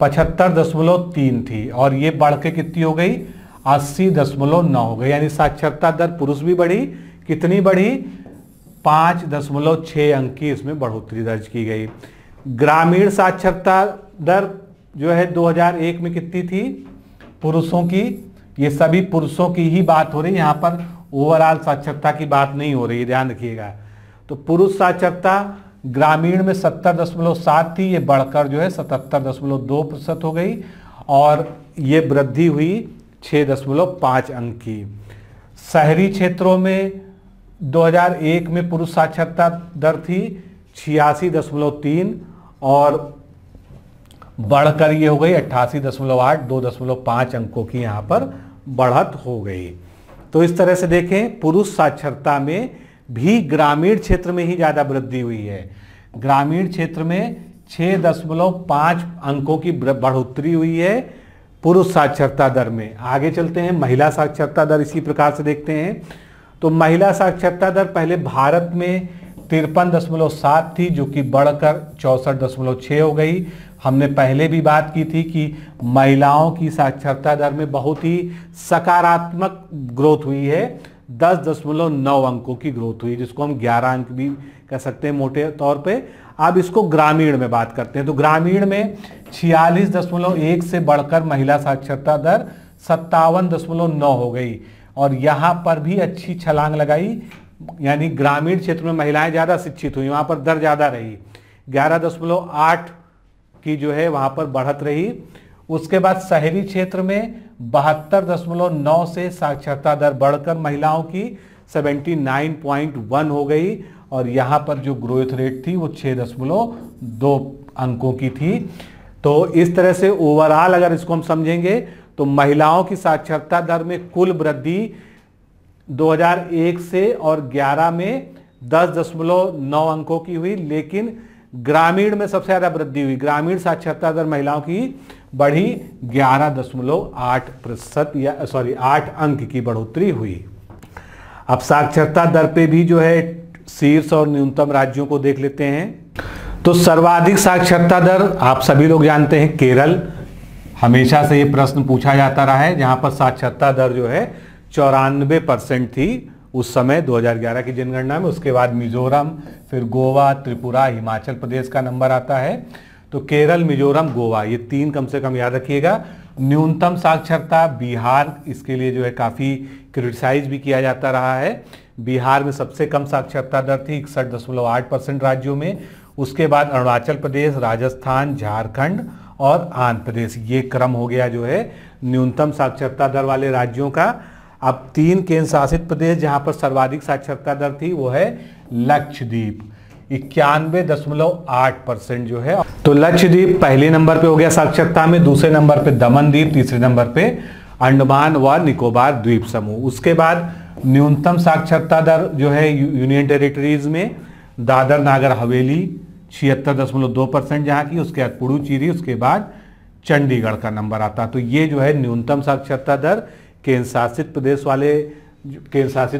[SPEAKER 1] 75.3 थी, और ये बढ़ के कितनी हो गई? 80.9 हो गई। यानी साक्षरता दर पुरुष भी बढ़ी, कितनी बढ़ी? 5.6 अंक की इसमें बढ़ोतरी दर्ज की गई। ग्रामीण साक्षरता दर जो है 2001 में कितनी थी पुरुषों की? ये सभी पुरुषों की ही बात हो रही है, यहाँ पर ओवरऑल साक्षरता की बात नहीं हो रही है, ध्यान रखिएगा। तो पुरुष साक्षरता ग्रामीण में 70.7 थी, ये बढ़कर जो है 77.2% हो गई, और ये वृद्धि हुई 6.5 अंक की। शहरी क्षेत्रों में 2001 में पुरुष साक्षरता दर थी 86.3 और बढ़कर ये हो गई 88.8, 2.5 अंकों की यहाँ पर बढ़त हो गई। तो इस तरह से देखें, पुरुष साक्षरता में भी ग्रामीण क्षेत्र में ही ज़्यादा वृद्धि हुई है। ग्रामीण क्षेत्र में 6.5 अंकों की बढ़ोतरी हुई है पुरुष साक्षरता दर में। आगे चलते हैं, महिला साक्षरता दर इसी प्रकार से देखते हैं। तो महिला साक्षरता दर पहले भारत में 53.7 थी, जो कि बढ़कर 64.6 हो गई। हमने पहले भी बात की थी कि महिलाओं की साक्षरता दर में बहुत ही सकारात्मक ग्रोथ हुई है, 10.9 अंकों की ग्रोथ हुई, जिसको हम 11 अंक भी कह सकते हैं मोटे तौर पे। अब इसको ग्रामीण में बात करते हैं। तो ग्रामीण में 46.1 से बढ़कर महिला साक्षरता दर 57.9 हो गई और यहाँ पर भी अच्छी छलांग लगाई, यानी ग्रामीण क्षेत्र में महिलाएं ज़्यादा शिक्षित हुई, वहाँ पर दर ज़्यादा रही, 11.8 की जो है वहाँ पर बढ़त रही। उसके बाद शहरी क्षेत्र में 72.9 से साक्षरता दर बढ़कर महिलाओं की 79.1 हो गई और यहाँ पर जो ग्रोथ रेट थी वो 6.2 अंकों की थी। तो इस तरह से ओवरऑल अगर इसको हम समझेंगे तो महिलाओं की साक्षरता दर में कुल वृद्धि 2001 से और 11 में 10.9 अंकों की हुई, लेकिन ग्रामीण में सबसे ज्यादा वृद्धि हुई। ग्रामीण साक्षरता दर महिलाओं की बढ़ी 11.8% या 8 अंक की बढ़ोतरी हुई। अब साक्षरता दर पे भी जो है शीर्ष और न्यूनतम राज्यों को देख लेते हैं। तो सर्वाधिक साक्षरता दर आप सभी लोग जानते हैं केरल, हमेशा से ये प्रश्न पूछा जाता रहा है, जहां पर साक्षरता दर जो है 94% थी उस समय 2011 की जनगणना में। उसके बाद मिजोरम, फिर गोवा, त्रिपुरा, हिमाचल प्रदेश का नंबर आता है। तो केरल, मिजोरम, गोवा, ये 3 कम से कम याद रखिएगा। न्यूनतम साक्षरता बिहार, इसके लिए जो है काफ़ी क्रिटिसाइज भी किया जाता रहा है। बिहार में सबसे कम साक्षरता दर थी 61.8% राज्यों में। उसके बाद अरुणाचल प्रदेश, राजस्थान, झारखंड और आंध्र प्रदेश, ये क्रम हो गया जो है न्यूनतम साक्षरता दर वाले राज्यों का। अब 3 केंद्र शासित प्रदेश जहां पर सर्वाधिक साक्षरता दर थी वो है लक्षद्वीप, 91.8% जो है। तो लक्षद्वीप पहले नंबर पे हो गया साक्षरता में, दूसरे नंबर पे दमन द्वीप, तीसरे नंबर पे अंडमान व निकोबार द्वीप समूह। उसके बाद न्यूनतम साक्षरता दर जो है यूनियन टेरिटरीज में दादर नागर हवेली 76.2% जहाँ की, उसके बाद पुडुचेरी, उसके बाद चंडीगढ़ का नंबर आता। तो ये जो है न्यूनतम साक्षरता दर केंद्र शासित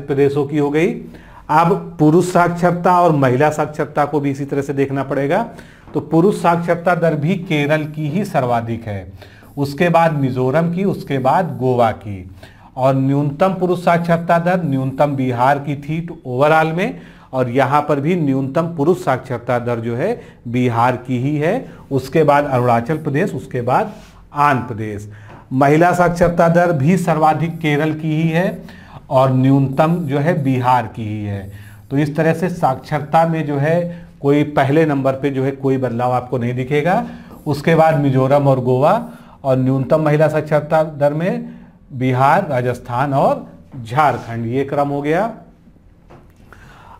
[SPEAKER 1] प्रदेशों की हो गई। अब पुरुष साक्षरता और महिला साक्षरता को भी इसी तरह से देखना पड़ेगा। तो पुरुष साक्षरता दर भी केरल की ही सर्वाधिक है, उसके बाद मिजोरम की, उसके बाद गोवा की। और न्यूनतम पुरुष साक्षरता दर न्यूनतम बिहार की थी ओवरऑल में, और यहाँ पर भी न्यूनतम पुरुष साक्षरता दर जो है बिहार की ही है, उसके बाद अरुणाचल प्रदेश, उसके बाद आंध्र प्रदेश। महिला साक्षरता दर भी सर्वाधिक केरल की ही है और न्यूनतम जो है बिहार की ही है। तो इस तरह से साक्षरता में जो है कोई पहले नंबर पे जो है कोई बदलाव आपको नहीं दिखेगा। उसके बाद मिजोरम और गोवा, और न्यूनतम महिला साक्षरता दर में बिहार, राजस्थान और झारखंड, ये क्रम हो गया।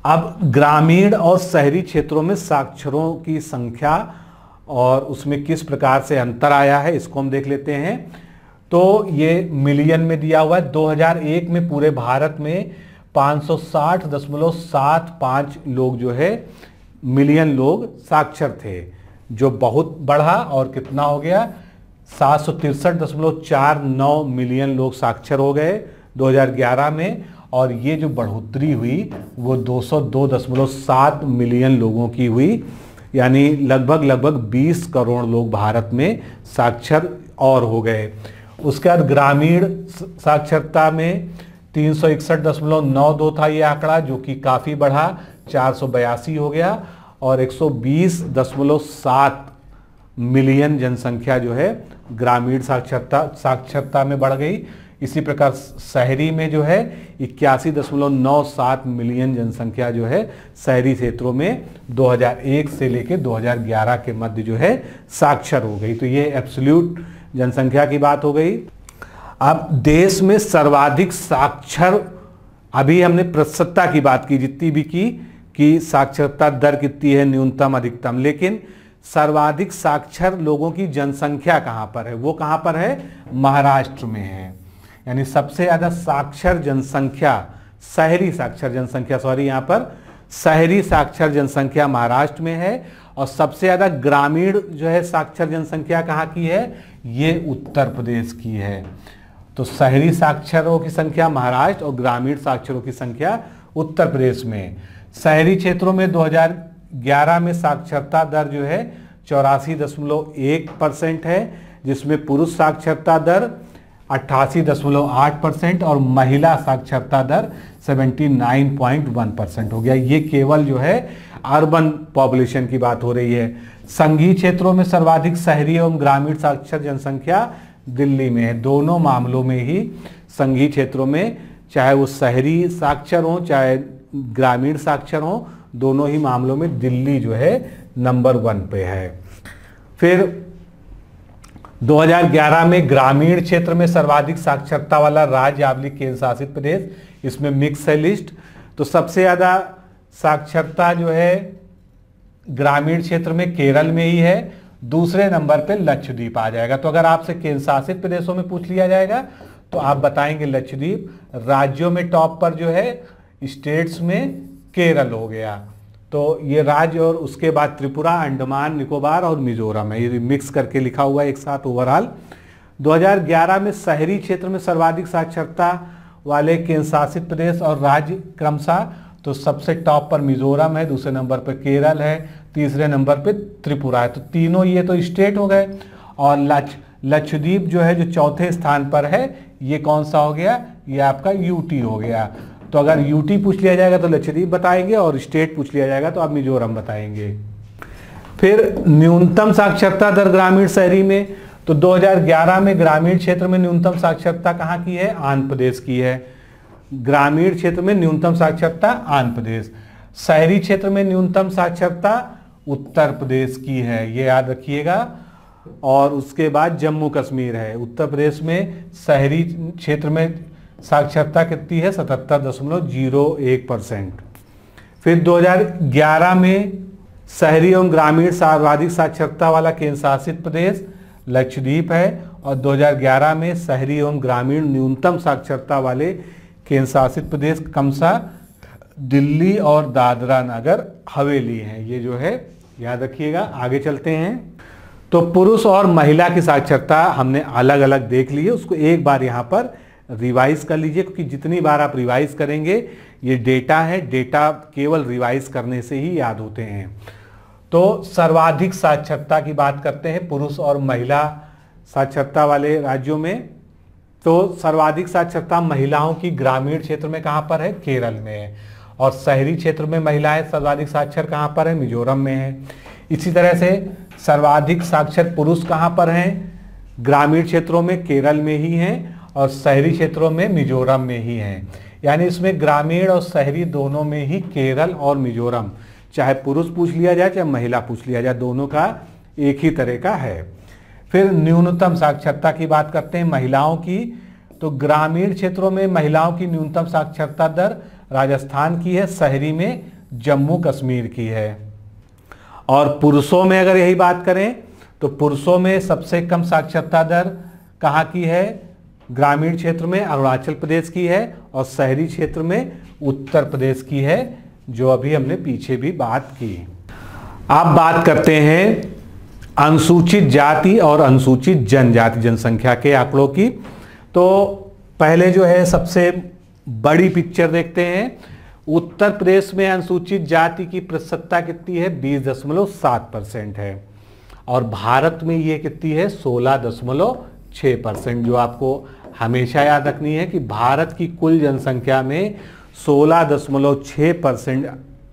[SPEAKER 1] अब ग्रामीण और शहरी क्षेत्रों में साक्षरों की संख्या और उसमें किस प्रकार से अंतर आया है इसको हम देख लेते हैं। तो ये मिलियन में दिया हुआ है। 2001 में पूरे भारत में 560.75 लोग जो है मिलियन लोग साक्षर थे, जो बहुत बढ़ा और कितना हो गया 763.49 मिलियन लोग साक्षर हो गए 2011 में। और ये जो बढ़ोतरी हुई वो 202.7 मिलियन लोगों की हुई, यानी लगभग 20 करोड़ लोग भारत में साक्षर और हो गए। उसके बाद ग्रामीण साक्षरता में 361.92 था ये आंकड़ा, जो कि काफ़ी बढ़ा, 482 हो गया, और 120.7 मिलियन जनसंख्या जो है ग्रामीण साक्षरता में बढ़ गई। इसी प्रकार शहरी में जो है 81.97 मिलियन जनसंख्या जो है शहरी क्षेत्रों में 2001 से लेकर 2011 के मध्य जो है साक्षर हो गई। तो ये एब्सोल्यूट जनसंख्या की बात हो गई। अब देश में सर्वाधिक साक्षर, अभी हमने प्रतिशतता की बात की जितनी भी की कि साक्षरता दर कितनी है, न्यूनतम अधिकतम, लेकिन सर्वाधिक साक्षर लोगों की जनसंख्या कहाँ पर है? वो कहाँ पर है? महाराष्ट्र में है। यानी सबसे ज़्यादा साक्षर जनसंख्या, शहरी साक्षर जनसंख्या, सॉरी, यहाँ पर शहरी साक्षर जनसंख्या महाराष्ट्र में है। और सबसे ज़्यादा ग्रामीण जो है साक्षर जनसंख्या कहाँ की है? ये उत्तर प्रदेश की है। तो शहरी साक्षरों की संख्या महाराष्ट्र और ग्रामीण साक्षरों की संख्या उत्तर प्रदेश में। शहरी क्षेत्रों में 2011 में साक्षरता दर जो है 84.1% है, जिसमें पुरुष साक्षरता दर 88.8% और महिला साक्षरता दर 79.1% हो गया। ये केवल जो है अर्बन पॉपुलेशन की बात हो रही है। संघीय क्षेत्रों में सर्वाधिक शहरी एवं ग्रामीण साक्षर जनसंख्या दिल्ली में है। दोनों मामलों में ही संघीय क्षेत्रों में, चाहे वो शहरी साक्षर हो चाहे ग्रामीण साक्षर हो, दोनों ही मामलों में दिल्ली जो है नंबर 1 पे है। फिर 2011 में ग्रामीण क्षेत्र में सर्वाधिक साक्षरता वाला राज्य यानी केंद्र शासित प्रदेश, इसमें मिक्स है लिस्ट। तो सबसे ज़्यादा साक्षरता जो है ग्रामीण क्षेत्र में केरल में ही है, दूसरे नंबर पे लक्षद्वीप आ जाएगा। तो अगर आपसे केंद्र शासित प्रदेशों में पूछ लिया जाएगा तो आप बताएंगे लक्षद्वीप। राज्यों में टॉप पर जो है स्टेट्स में केरल हो गया, तो ये राज्य, और उसके बाद त्रिपुरा, अंडमान निकोबार और मिजोरम है। ये मिक्स करके लिखा हुआ है एक साथ ओवरऑल। 2011 में शहरी क्षेत्र में सर्वाधिक साक्षरता वाले केंद्र शासित प्रदेश और राज्य क्रमशः, तो सबसे टॉप पर मिजोरम है, दूसरे नंबर पर केरल है, तीसरे नंबर पे त्रिपुरा है। तो तीनों ये तो स्टेट हो गए। और लक्षद्वीप जो है जो चौथे स्थान पर है, ये कौन सा हो गया? ये आपका यूटी हो गया। तो अगर यूटी पूछ लिया जाएगा तो लक्षद्वीप बताएंगे, और स्टेट पूछ लिया जाएगा तो आप मिजोरम बताएंगे। फिर न्यूनतम साक्षरता दर ग्रामीण शहरी में, तो 2011 में ग्रामीण क्षेत्र में न्यूनतम साक्षरता कहाँ की है? आंध्र प्रदेश की है। ग्रामीण क्षेत्र में न्यूनतम साक्षरता आंध्र प्रदेश, शहरी क्षेत्र में न्यूनतम साक्षरता उत्तर प्रदेश की है, ये याद रखिएगा। और उसके बाद जम्मू कश्मीर है। उत्तर प्रदेश में शहरी क्षेत्र में साक्षरता कितनी है? 77.01%। फिर 2011 में शहरी एवं ग्रामीण सर्वाधिक साक्षरता वाला केंद्र शासित प्रदेश लक्षद्वीप है, और 2011 में शहरी एवं ग्रामीण न्यूनतम साक्षरता वाले केंद्र शासित प्रदेश क्रमशः दिल्ली और दादरा नगर हवेली हैं। ये जो है याद रखिएगा। आगे चलते हैं। तो पुरुष और महिला की साक्षरता हमने अलग अलग देख ली है, उसको एक बार यहाँ पर रिवाइज कर लीजिए, क्योंकि जितनी बार आप रिवाइज करेंगे, ये डेटा है, डेटा केवल रिवाइज करने से ही याद होते हैं। तो सर्वाधिक साक्षरता की बात करते हैं पुरुष और महिला साक्षरता वाले राज्यों में। तो सर्वाधिक साक्षरता महिलाओं की ग्रामीण क्षेत्र में कहाँ पर है? केरल में है। और शहरी क्षेत्र में महिलाएं सर्वाधिक साक्षर कहाँ पर है? मिजोरम में है। इसी तरह से सर्वाधिक साक्षर पुरुष कहाँ पर हैं? ग्रामीण क्षेत्रों में केरल में ही हैं, और शहरी क्षेत्रों में मिजोरम में ही हैं। यानी इसमें ग्रामीण और शहरी दोनों में ही केरल और मिजोरम, चाहे पुरुष पूछ लिया जाए चाहे महिला पूछ लिया जाए, दोनों का एक ही तरह का है। फिर न्यूनतम साक्षरता की बात करते हैं महिलाओं की। तो ग्रामीण क्षेत्रों में महिलाओं की न्यूनतम साक्षरता दर राजस्थान की है, शहरी में जम्मू कश्मीर की है। और पुरुषों में अगर यही बात करें तो पुरुषों में सबसे कम साक्षरता दर कहाँ की है? ग्रामीण क्षेत्र में अरुणाचल प्रदेश की है, और शहरी क्षेत्र में उत्तर प्रदेश की है, जो अभी हमने पीछे भी बात की। अब बात करते हैं अनुसूचित जाति और अनुसूचित जनजाति जनसंख्या के आंकड़ों की। तो पहले जो है सबसे बड़ी पिक्चर देखते हैं। उत्तर प्रदेश में अनुसूचित जाति की प्रतिशतता कितनी है? 20.7% है, और भारत में ये कितनी है? 16.6%। जो आपको हमेशा याद रखनी है कि भारत की कुल जनसंख्या में 16.6%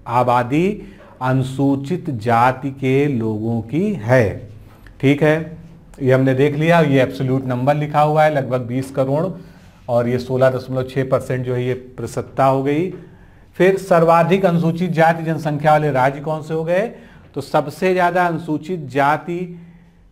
[SPEAKER 1] आबादी अनुसूचित जाति के लोगों की है। ठीक है, ये हमने देख लिया। ये एब्सोल्यूट नंबर लिखा हुआ है, लगभग 20 करोड़, और ये 16.6% जो है ये प्रतिशतता हो गई। फिर सर्वाधिक अनुसूचित जाति जनसंख्या वाले राज्य कौन से हो गए? तो सबसे ज़्यादा अनुसूचित जाति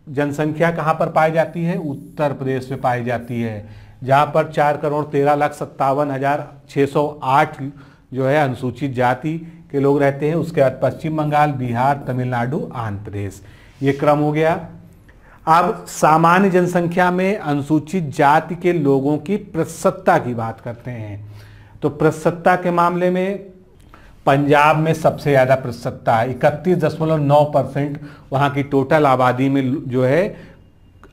[SPEAKER 1] जनसंख्या कहाँ पर पाई जाती है? उत्तर प्रदेश में पाई जाती है। जहां पर 4,13,57,608 जो है अनुसूचित जाति के लोग रहते हैं। उसके बाद पश्चिम बंगाल, बिहार, तमिलनाडु, आंध्र प्रदेश, ये क्रम हो गया। अब सामान्य जनसंख्या में अनुसूचित जाति के लोगों की प्रतिशतता की बात करते हैं। तो प्रतिशतता के मामले में पंजाब में सबसे ज़्यादा प्रतिशतता है, 31.9% वहाँ की टोटल आबादी में जो है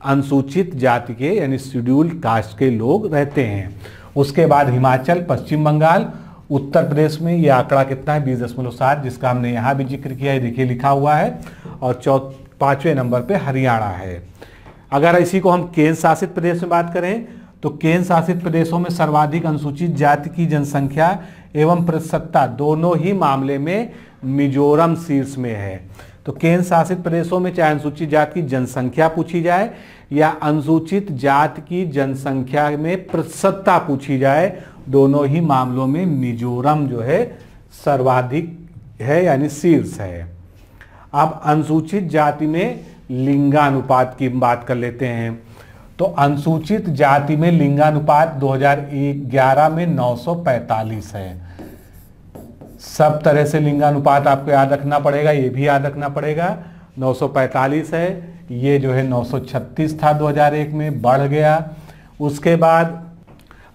[SPEAKER 1] अनुसूचित जाति के यानी शेड्यूल्ड कास्ट के लोग रहते हैं। उसके बाद हिमाचल, पश्चिम बंगाल, उत्तर प्रदेश में ये आंकड़ा कितना है 20.7, जिसका हमने यहाँ भी जिक्र किया है, देखिए लिखा हुआ है। और 5वें नंबर पे हरियाणा है। अगर इसी को हम केंद्र शासित प्रदेश में बात करें तो केंद्र शासित प्रदेशों में सर्वाधिक अनुसूचित जाति की जनसंख्या एवं प्रतिशतता दोनों ही मामले में मिजोरम शीर्ष में है। तो केंद्र शासित प्रदेशों में चाहे अनुसूचित जाति की जनसंख्या पूछी जाए या अनुसूचित जाति की जनसंख्या में प्रतिशतता पूछी जाए, दोनों ही मामलों में मिजोरम जो है सर्वाधिक है यानी शीर्ष है। अब अनुसूचित जाति में लिंगानुपात की बात कर लेते हैं। तो अनुसूचित जाति में लिंगानुपात 2011 में 945 है। सब तरह से लिंगानुपात आपको याद रखना पड़ेगा, ये भी याद रखना पड़ेगा। 945 है, ये जो है 936 था 2001 में, बढ़ गया। उसके बाद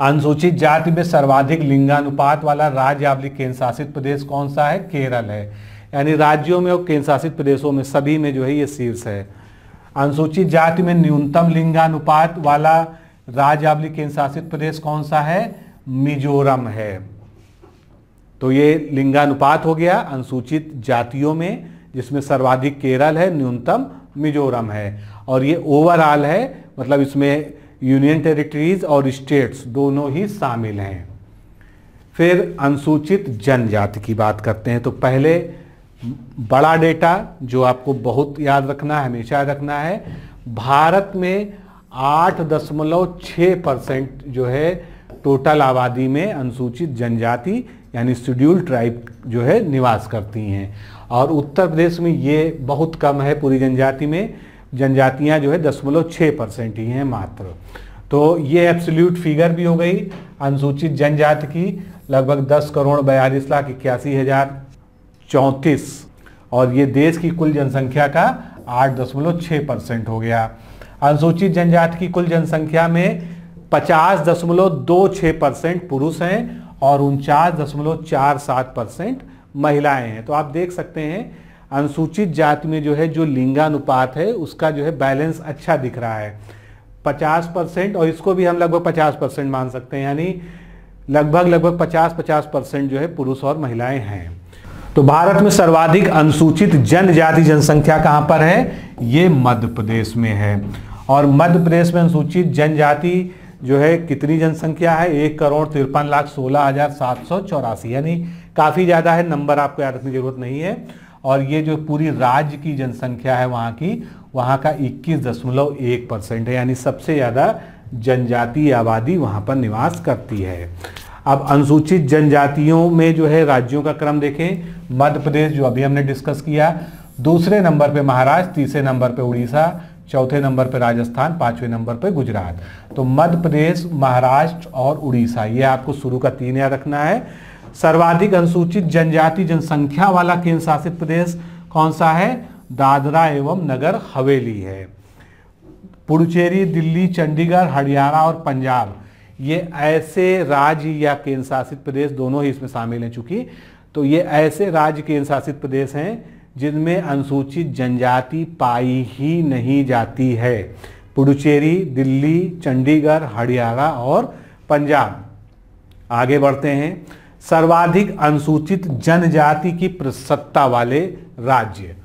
[SPEAKER 1] अनुसूचित जाति में सर्वाधिक लिंगानुपात वाला राज्य या केंद्र शासित प्रदेश कौन सा है? केरल है। यानी राज्यों में और केंद्र शासित प्रदेशों में सभी में जो है ये शीर्ष है। अनुसूचित जाति में न्यूनतम लिंगानुपात वाला राज्य या केंद्र शासित प्रदेश कौन सा है? मिजोरम है। तो ये लिंगानुपात हो गया अनुसूचित जातियों में, जिसमें सर्वाधिक केरल है, न्यूनतम मिजोरम है। और ये ओवरऑल है, मतलब इसमें यूनियन टेरिटरीज और स्टेट्स दोनों ही शामिल हैं। फिर अनुसूचित जनजाति की बात करते हैं। तो पहले बड़ा डेटा जो आपको बहुत याद रखना है, हमेशा याद रखना है, भारत में 8.6% जो है टोटल आबादी में अनुसूचित जनजाति यानी शेड्यूल्ड ट्राइब जो है निवास करती हैं। और उत्तर प्रदेश में ये बहुत कम है, पूरी जनजाति में जनजातियां जो है 0.6% ही हैं मात्र। तो ये एब्सोल्यूट फिगर भी हो गई अनुसूचित जनजाति की, लगभग 10,42,81,034 और ये देश की कुल जनसंख्या का 8.6% हो गया। अनुसूचित जनजाति की कुल जनसंख्या में 50.26% पुरुष हैं और 49.47% महिलाएं हैं। तो आप देख सकते हैं अनुसूचित जाति में जो है जो लिंगानुपात है उसका जो है बैलेंस अच्छा दिख रहा है, 50%, और इसको भी हम लगभग 50% मान सकते हैं, यानी लगभग 50% जो है पुरुष और महिलाएं हैं। तो भारत में सर्वाधिक अनुसूचित जनजाति जनसंख्या कहां पर है? ये मध्य प्रदेश में है। और मध्य प्रदेश में अनुसूचित जनजाति जो है कितनी जनसंख्या है? 1,53,16,784, यानी काफ़ी ज़्यादा है, नंबर आपको याद रखने की जरूरत नहीं है। और ये जो पूरी राज्य की जनसंख्या है वहाँ का 21.1% है, यानी सबसे ज़्यादा जनजातीय आबादी वहाँ पर निवास करती है। अब अनुसूचित जनजातियों में जो है राज्यों का क्रम देखें, मध्य प्रदेश जो अभी हमने डिस्कस किया, दूसरे नंबर पे महाराष्ट्र, तीसरे नंबर पे उड़ीसा, चौथे नंबर पे राजस्थान, पांचवें नंबर पे गुजरात। तो मध्य प्रदेश, महाराष्ट्र और उड़ीसा, ये आपको शुरू का 3 याद रखना है। सर्वाधिक अनुसूचित जनजाति जनसंख्या वाला केंद्र शासित प्रदेश कौन सा है? दादरा एवं नगर हवेली है। पुडुचेरी, दिल्ली, चंडीगढ़, हरियाणा और पंजाब, ये ऐसे राज्य या केंद्र शासित प्रदेश दोनों ही इसमें शामिल हैं चूंकि, तो ये ऐसे राज्य केंद्र शासित प्रदेश हैं जिनमें अनुसूचित जनजाति पाई ही नहीं जाती है। पुडुचेरी, दिल्ली, चंडीगढ़, हरियाणा और पंजाब। आगे बढ़ते हैं, सर्वाधिक अनुसूचित जनजाति की प्रतिशतता वाले राज्य।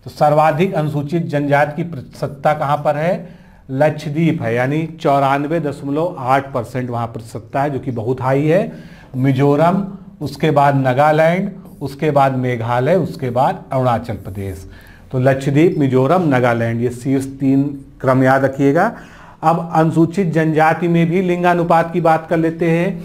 [SPEAKER 1] तो सर्वाधिक अनुसूचित जनजाति की प्रतिशतता कहां पर है? लक्षद्वीप है, यानी 94.8% वहां प्रतिशतता है, जो कि बहुत हाई है। मिजोरम, उसके बाद नागालैंड, उसके बाद मेघालय, उसके बाद अरुणाचल प्रदेश। तो लक्षद्वीप, मिजोरम, नागालैंड, ये शीर्ष 3 क्रम याद रखिएगा। अब अनुसूचित जनजाति में भी लिंगानुपात की बात कर लेते हैं।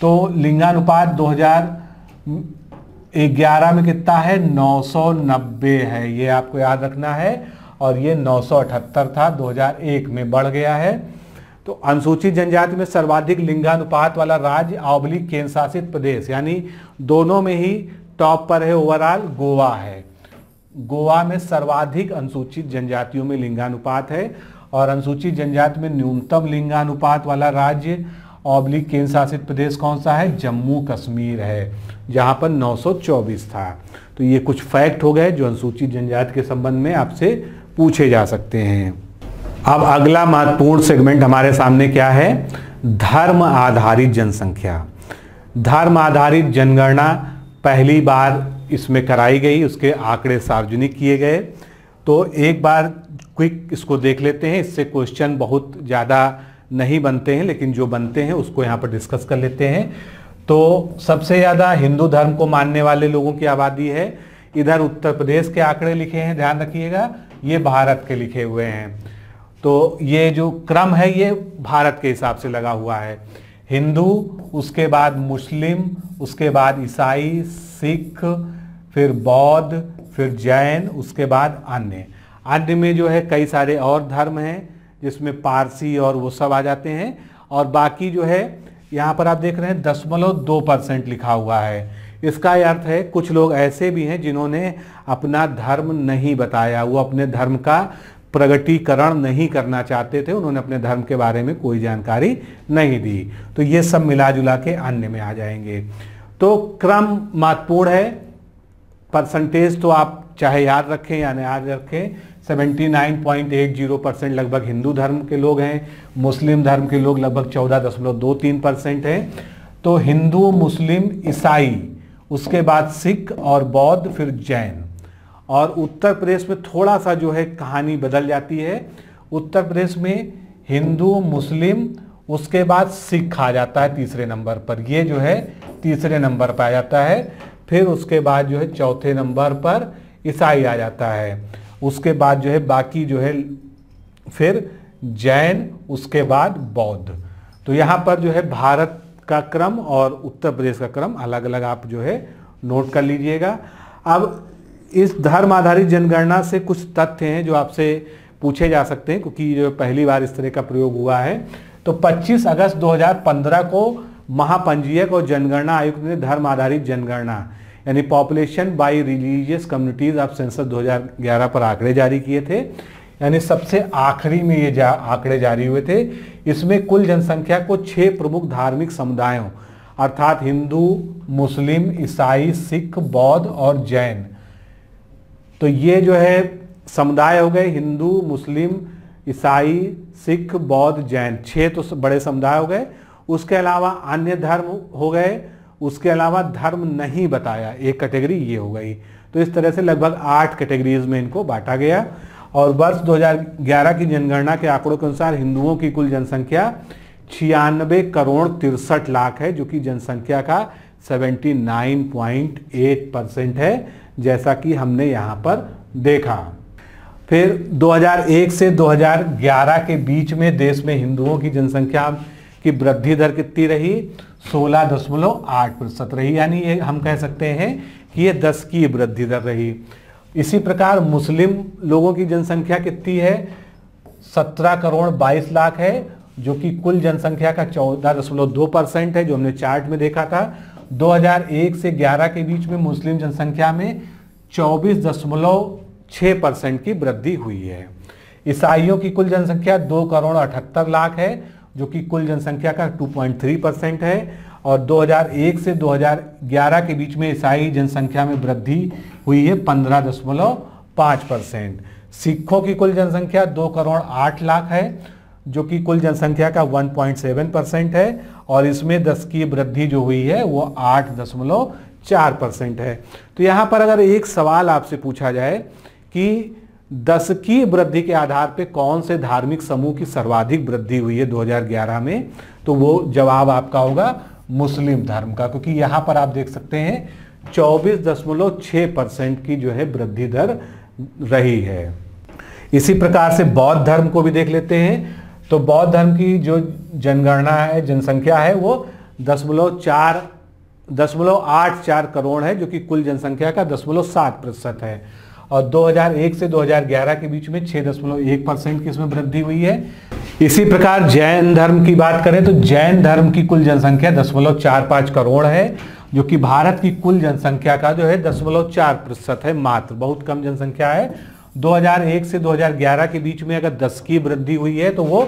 [SPEAKER 1] तो लिंगानुपात 2011 में कितना है? 990 है, ये आपको याद रखना है। और ये 978 था, 2001 में बढ़ गया है। तो अनुसूचित जनजाति में सर्वाधिक लिंगानुपात वाला राज्य / केंद्र शासित प्रदेश, यानी दोनों में ही टॉप पर है ओवरऑल गोवा है। गोवा में सर्वाधिक अनुसूचित जनजातियों में लिंगानुपात है, और अनुसूचित जनजाति में न्यूनतम लिंगानुपात वाला राज्य / केंद्र शासित प्रदेश कौन सा है? जम्मू कश्मीर है, जहां पर 924 था। तो ये कुछ फैक्ट हो गए जो अनुसूचित जनजाति के संबंध में आपसे पूछे जा सकते हैं। अब अगला महत्वपूर्ण सेगमेंट हमारे सामने क्या है? धर्म आधारित जनसंख्या। धर्म आधारित जनगणना पहली बार इसमें कराई गई, उसके आंकड़े सार्वजनिक किए गए। तो एक बार क्विक इसको देख लेते हैं, इससे क्वेश्चन बहुत ज़्यादा नहीं बनते हैं, लेकिन जो बनते हैं उसको यहाँ पर डिस्कस कर लेते हैं। तो सबसे ज़्यादा हिंदू धर्म को मानने वाले लोगों की आबादी है। इधर उत्तर प्रदेश के आंकड़े लिखे हैं, ध्यान रखिएगा, ये भारत के लिखे हुए हैं। तो ये जो क्रम है ये भारत के हिसाब से लगा हुआ है। हिंदू, उसके बाद मुस्लिम, उसके बाद ईसाई, सिख, फिर बौद्ध, फिर जैन, उसके बाद अन्य। अन्य में जो है कई सारे और धर्म हैं, जिसमें पारसी और वो सब आ जाते हैं। और बाकी जो है यहाँ पर आप देख रहे हैं 0.2% लिखा हुआ है। इसका अर्थ है कुछ लोग ऐसे भी हैं जिन्होंने अपना धर्म नहीं बताया, वो अपने धर्म का प्रगटीकरण नहीं करना चाहते थे, उन्होंने अपने धर्म के बारे में कोई जानकारी नहीं दी। तो ये सब मिला जुला के अन्य में आ जाएंगे। तो क्रम महत्वपूर्ण है। परसेंटेज तो आप चाहे याद रखें या नहीं याद रखें, 79.80% लगभग हिंदू धर्म के लोग हैं, मुस्लिम धर्म के लोग लगभग 14.23% हैं। तो हिंदू, मुस्लिम, ईसाई, उसके बाद सिख और बौद्ध, फिर जैन। और उत्तर प्रदेश में थोड़ा सा जो है कहानी बदल जाती है। उत्तर प्रदेश में हिंदू, मुस्लिम, उसके बाद सिख आ जाता है तीसरे नंबर पर, ये जो है तीसरे नंबर पर आ जाता है। फिर उसके बाद जो है चौथे नंबर पर ईसाई आ जाता है। उसके बाद जो है बाकी जो है फिर जैन, उसके बाद बौद्ध। तो यहाँ पर जो है भारत का क्रम और उत्तर प्रदेश का क्रम अलग अलग आप जो है नोट कर लीजिएगा। अब इस धर्म आधारित जनगणना से कुछ तथ्य हैं जो आपसे पूछे जा सकते हैं, क्योंकि जो पहली बार इस तरह का प्रयोग हुआ है। तो 25 अगस्त 2015 को महापंजीयक और जनगणना आयुक्त ने धर्म आधारित जनगणना यानी population bye religious communities of census 2011 पर आंकड़े जारी किए थे। यानी सबसे आखिरी में ये आंकड़े जारी हुए थे। इसमें कुल जनसंख्या को 6 प्रमुख धार्मिक समुदायों अर्थात हिंदू, मुस्लिम, ईसाई, सिख, बौद्ध और जैन, तो ये जो है समुदाय हो गए हिंदू, मुस्लिम, ईसाई, सिख, बौद्ध, जैन, 6 तो बड़े समुदाय हो गए। उसके अलावा अन्य धर्म हो गए, उसके अलावा धर्म नहीं बताया, एक कैटेगरी ये हो गई। तो इस तरह से लगभग 8 कैटेगरीज में इनको बांटा गया। और वर्ष 2011 की जनगणना के आंकड़ों के अनुसार हिंदुओं की कुल जनसंख्या 96 करोड़ 63 लाख है, जो कि जनसंख्या का 79.8% है, जैसा कि हमने यहाँ पर देखा। फिर 2001 से 2011 के बीच में देश में हिंदुओं की जनसंख्या की वृद्धि दर कितनी रही? 16.8% रही। यानी ये हम कह सकते हैं कि ये 10 की वृद्धि दर रही। इसी प्रकार मुस्लिम लोगों की जनसंख्या कितनी है? 17 करोड़ 22 लाख है, जो कि कुल जनसंख्या का 14.2% है, जो हमने चार्ट में देखा था। 2001 से 11 के बीच में मुस्लिम जनसंख्या में 24.6% की वृद्धि हुई है। ईसाइयों की कुल जनसंख्या 2 करोड़ 78 लाख है, जो कि कुल जनसंख्या का 2.3% है। और 2001 से 2011 के बीच में ईसाई जनसंख्या में वृद्धि हुई है 15.5%। सिखों की कुल जनसंख्या 2 करोड़ 8 लाख है, जो कि कुल जनसंख्या का 1.7% है। और इसमें 10 की वृद्धि जो हुई है वो 8.4% है। तो यहाँ पर अगर एक सवाल आपसे पूछा जाए कि 10 की वृद्धि के आधार पे कौन से धार्मिक समूह की सर्वाधिक वृद्धि हुई है 2011 में, तो वो जवाब आपका होगा मुस्लिम धर्म का, क्योंकि यहाँ पर आप देख सकते हैं 24.6% की जो है वृद्धि दर रही है। इसी प्रकार से बौद्ध धर्म को भी देख लेते हैं। तो बौद्ध धर्म की जो जनगणना है, जनसंख्या है, वो 10.84 करोड़ है, जो कि कुल जनसंख्या का 10.7% है। और 2001 से 2011 के बीच में 6.1% की इसमें वृद्धि हुई है। इसी प्रकार जैन धर्म की बात करें तो जैन धर्म की कुल जनसंख्या 0.45 करोड़ है, जो कि भारत की कुल जनसंख्या का जो है 0.4% है मात्र, बहुत कम जनसंख्या है। 2001 से 2011 के बीच में अगर 10 की वृद्धि हुई है तो वो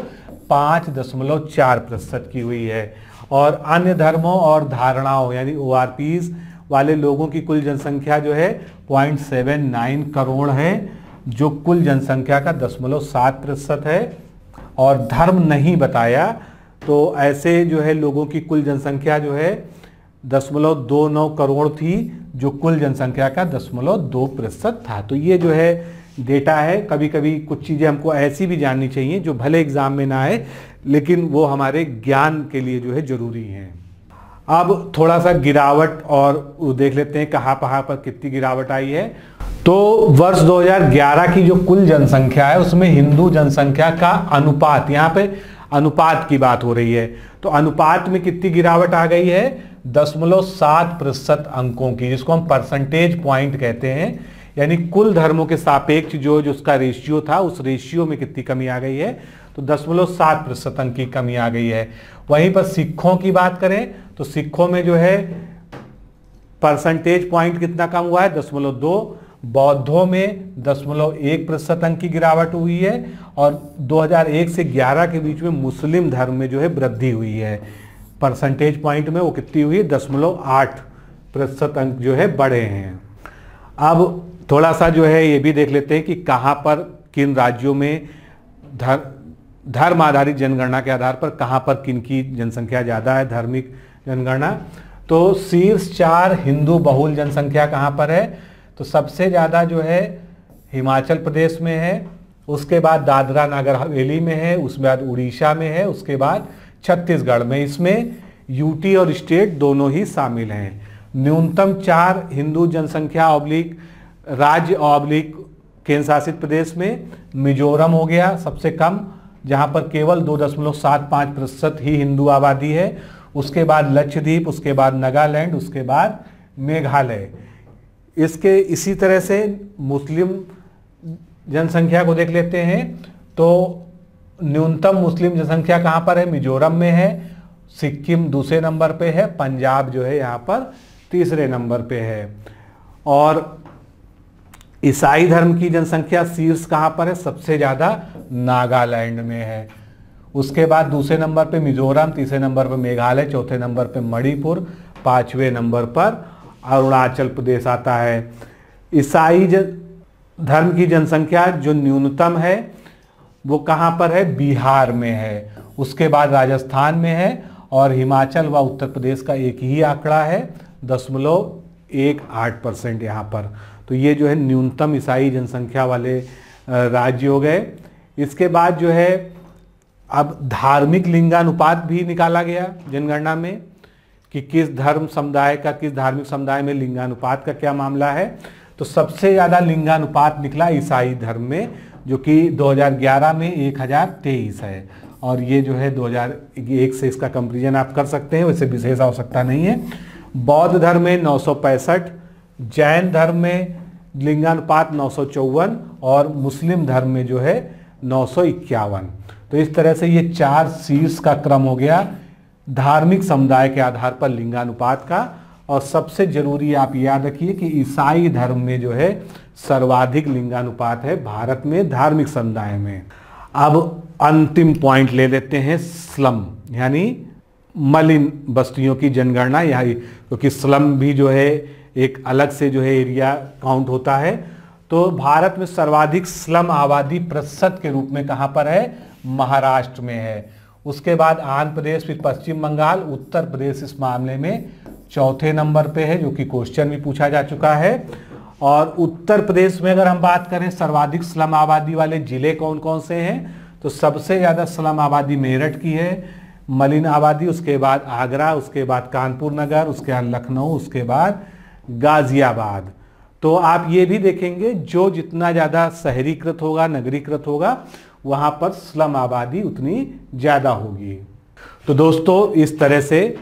[SPEAKER 1] 5.4% की हुई है। और अन्य धर्मों और धारणाओं यानी ORPs वाले लोगों की कुल जनसंख्या जो है 0.79 करोड़ है, जो कुल जनसंख्या का 0.7% है। और धर्म नहीं बताया तो ऐसे जो है लोगों की कुल जनसंख्या जो है 0.29 करोड़ थी, जो कुल जनसंख्या का 0.2% था। तो ये जो है डेटा है। कभी कभी कुछ चीज़ें हमको ऐसी भी जाननी चाहिए जो भले एग्जाम में ना आए, लेकिन वो हमारे ज्ञान के लिए जो है जरूरी हैं। अब थोड़ा सा गिरावट और देख लेते हैं कहाँ पर कितनी गिरावट आई है। तो वर्ष 2011 की जो कुल जनसंख्या है उसमें हिंदू जनसंख्या का अनुपात, यहाँ पे अनुपात की बात हो रही है, तो अनुपात में कितनी गिरावट आ गई है 0.7% अंकों की, जिसको हम परसेंटेज पॉइंट कहते हैं। यानी कुल धर्मों के सापेक्ष जो उसका रेशियो था, उस रेशियो में कितनी कमी आ गई है, तो 0.7% अंक की कमी आ गई है। वहीं पर सिखों की बात करें तो सिखों में जो है परसेंटेज पॉइंट कितना कम हुआ है 0.2, बौद्धों में 0.1% अंक की गिरावट हुई है। और 2001 से 11 के बीच में मुस्लिम धर्म में जो है वृद्धि हुई है, परसेंटेज पॉइंट में वो कितनी हुई 0.8% अंक जो है बढ़े हैं। अब थोड़ा सा जो है ये भी देख लेते हैं कि कहाँ पर किन राज्यों में धर्म आधारित जनगणना के आधार पर कहाँ पर किन की जनसंख्या ज़्यादा है, धार्मिक जनगणना। तो शीर्ष 4 हिंदू बहुल जनसंख्या कहाँ पर है, तो सबसे ज़्यादा जो है हिमाचल प्रदेश में है, उसके बाद दादरा नगर हवेली में है, उसके बाद उड़ीसा में है, उसके बाद छत्तीसगढ़ में। इसमें यूटी और स्टेट दोनों ही शामिल हैं। न्यूनतम 4 हिंदू जनसंख्या ऑब्लिक राज्य ऑब्लिक केंद्र शासित प्रदेश में मिजोरम हो गया सबसे कम, जहां पर केवल 2.75% ही हिंदू आबादी है। उसके बाद लक्षद्वीप, उसके बाद नागालैंड, उसके बाद मेघालय। इसके इसी तरह से मुस्लिम जनसंख्या को देख लेते हैं तो न्यूनतम मुस्लिम जनसंख्या कहाँ पर है, मिजोरम में है, सिक्किम दूसरे नंबर पे है, पंजाब जो है यहाँ पर तीसरे नंबर पे है। और ईसाई धर्म की जनसंख्या शीर्ष कहाँ पर है, सबसे ज़्यादा नागालैंड में है। उसके बाद दूसरे नंबर पे मिजोरम, तीसरे नंबर पर मेघालय, चौथे नंबर पे मणिपुर, 5वें नंबर पर अरुणाचल प्रदेश आता है। ईसाई धर्म की जनसंख्या जो न्यूनतम है वो कहाँ पर है, बिहार में है, उसके बाद राजस्थान में है, और हिमाचल व उत्तर प्रदेश का एक ही आंकड़ा है 0.18% यहाँ पर। तो ये जो है न्यूनतम ईसाई जनसंख्या वाले राज्य हो गए। इसके बाद जो है अब धार्मिक लिंगानुपात भी निकाला गया जनगणना में कि किस धर्म समुदाय का, किस धार्मिक समुदाय में लिंगानुपात का क्या मामला है। तो सबसे ज़्यादा लिंगानुपात निकला ईसाई धर्म में, जो कि 2011 में 1023 है, और ये जो है 2001 से इसका कंपेरिजन आप कर सकते हैं, वैसे विशेष आवश्यकता नहीं है। बौद्ध धर्म में 965, जैन धर्म में लिंगानुपात 954 और मुस्लिम धर्म में जो है 951। तो इस तरह से ये 4 शीर्ष का क्रम हो गया धार्मिक समुदाय के आधार पर लिंगानुपात का। और सबसे जरूरी आप याद रखिए कि ईसाई धर्म में जो है सर्वाधिक लिंगानुपात है भारत में धार्मिक समुदाय में। अब अंतिम पॉइंट ले लेते हैं, स्लम यानी मलिन बस्तियों की जनगणना। यहाँ क्योंकि स्लम भी जो है एक अलग से जो है एरिया काउंट होता है। तो भारत में सर्वाधिक स्लम आबादी प्रतिशत के रूप में कहाँ पर है, महाराष्ट्र में है। उसके बाद आंध्र प्रदेश, फिर पश्चिम बंगाल, उत्तर प्रदेश इस मामले में चौथे नंबर पे है, जो कि क्वेश्चन भी पूछा जा चुका है। और उत्तर प्रदेश में अगर हम बात करें सर्वाधिक स्लम आबादी वाले जिले कौन कौन से हैं, तो सबसे ज़्यादा स्लम आबादी मेरठ की है, मलिन आबादी, उसके बाद आगरा, उसके बाद कानपुर नगर, उसके बाद लखनऊ, उसके बाद गाजियाबाद। तो आप ये भी देखेंगे जो जितना ज़्यादा शहरीकृत होगा, नगरीकृत होगा, वहाँ पर स्लम आबादी उतनी ज़्यादा होगी। तो दोस्तों इस तरह से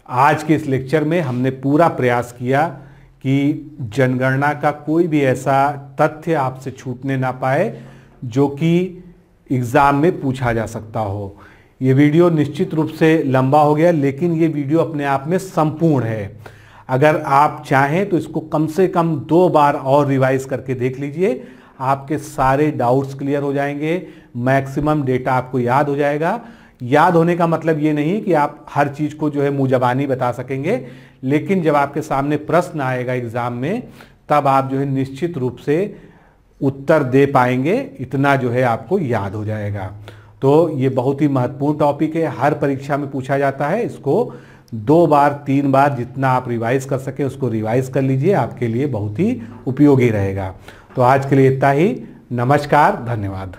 [SPEAKER 1] आज के इस लेक्चर में हमने पूरा प्रयास किया कि जनगणना का कोई भी ऐसा तथ्य आपसे छूटने ना पाए जो कि एग्ज़ाम में पूछा जा सकता हो। ये वीडियो निश्चित रूप से लंबा हो गया, लेकिन ये वीडियो अपने आप में संपूर्ण है। अगर आप चाहें तो इसको कम से कम 2 बार और रिवाइज करके देख लीजिए, आपके सारे डाउट्स क्लियर हो जाएंगे, मैक्सिमम डेटा आपको याद हो जाएगा। याद होने का मतलब ये नहीं कि आप हर चीज़ को जो है मुँह ज़बानी बता सकेंगे, लेकिन जब आपके सामने प्रश्न आएगा एग्ज़ाम में, तब आप जो है निश्चित रूप से उत्तर दे पाएंगे, इतना जो है आपको याद हो जाएगा। तो ये बहुत ही महत्वपूर्ण टॉपिक है, हर परीक्षा में पूछा जाता है। इसको 2 बार 3 बार जितना आप रिवाइज कर सकें उसको रिवाइज कर लीजिए, आपके लिए बहुत ही उपयोगी रहेगा। तो आज के लिए इतना ही। नमस्कार, धन्यवाद।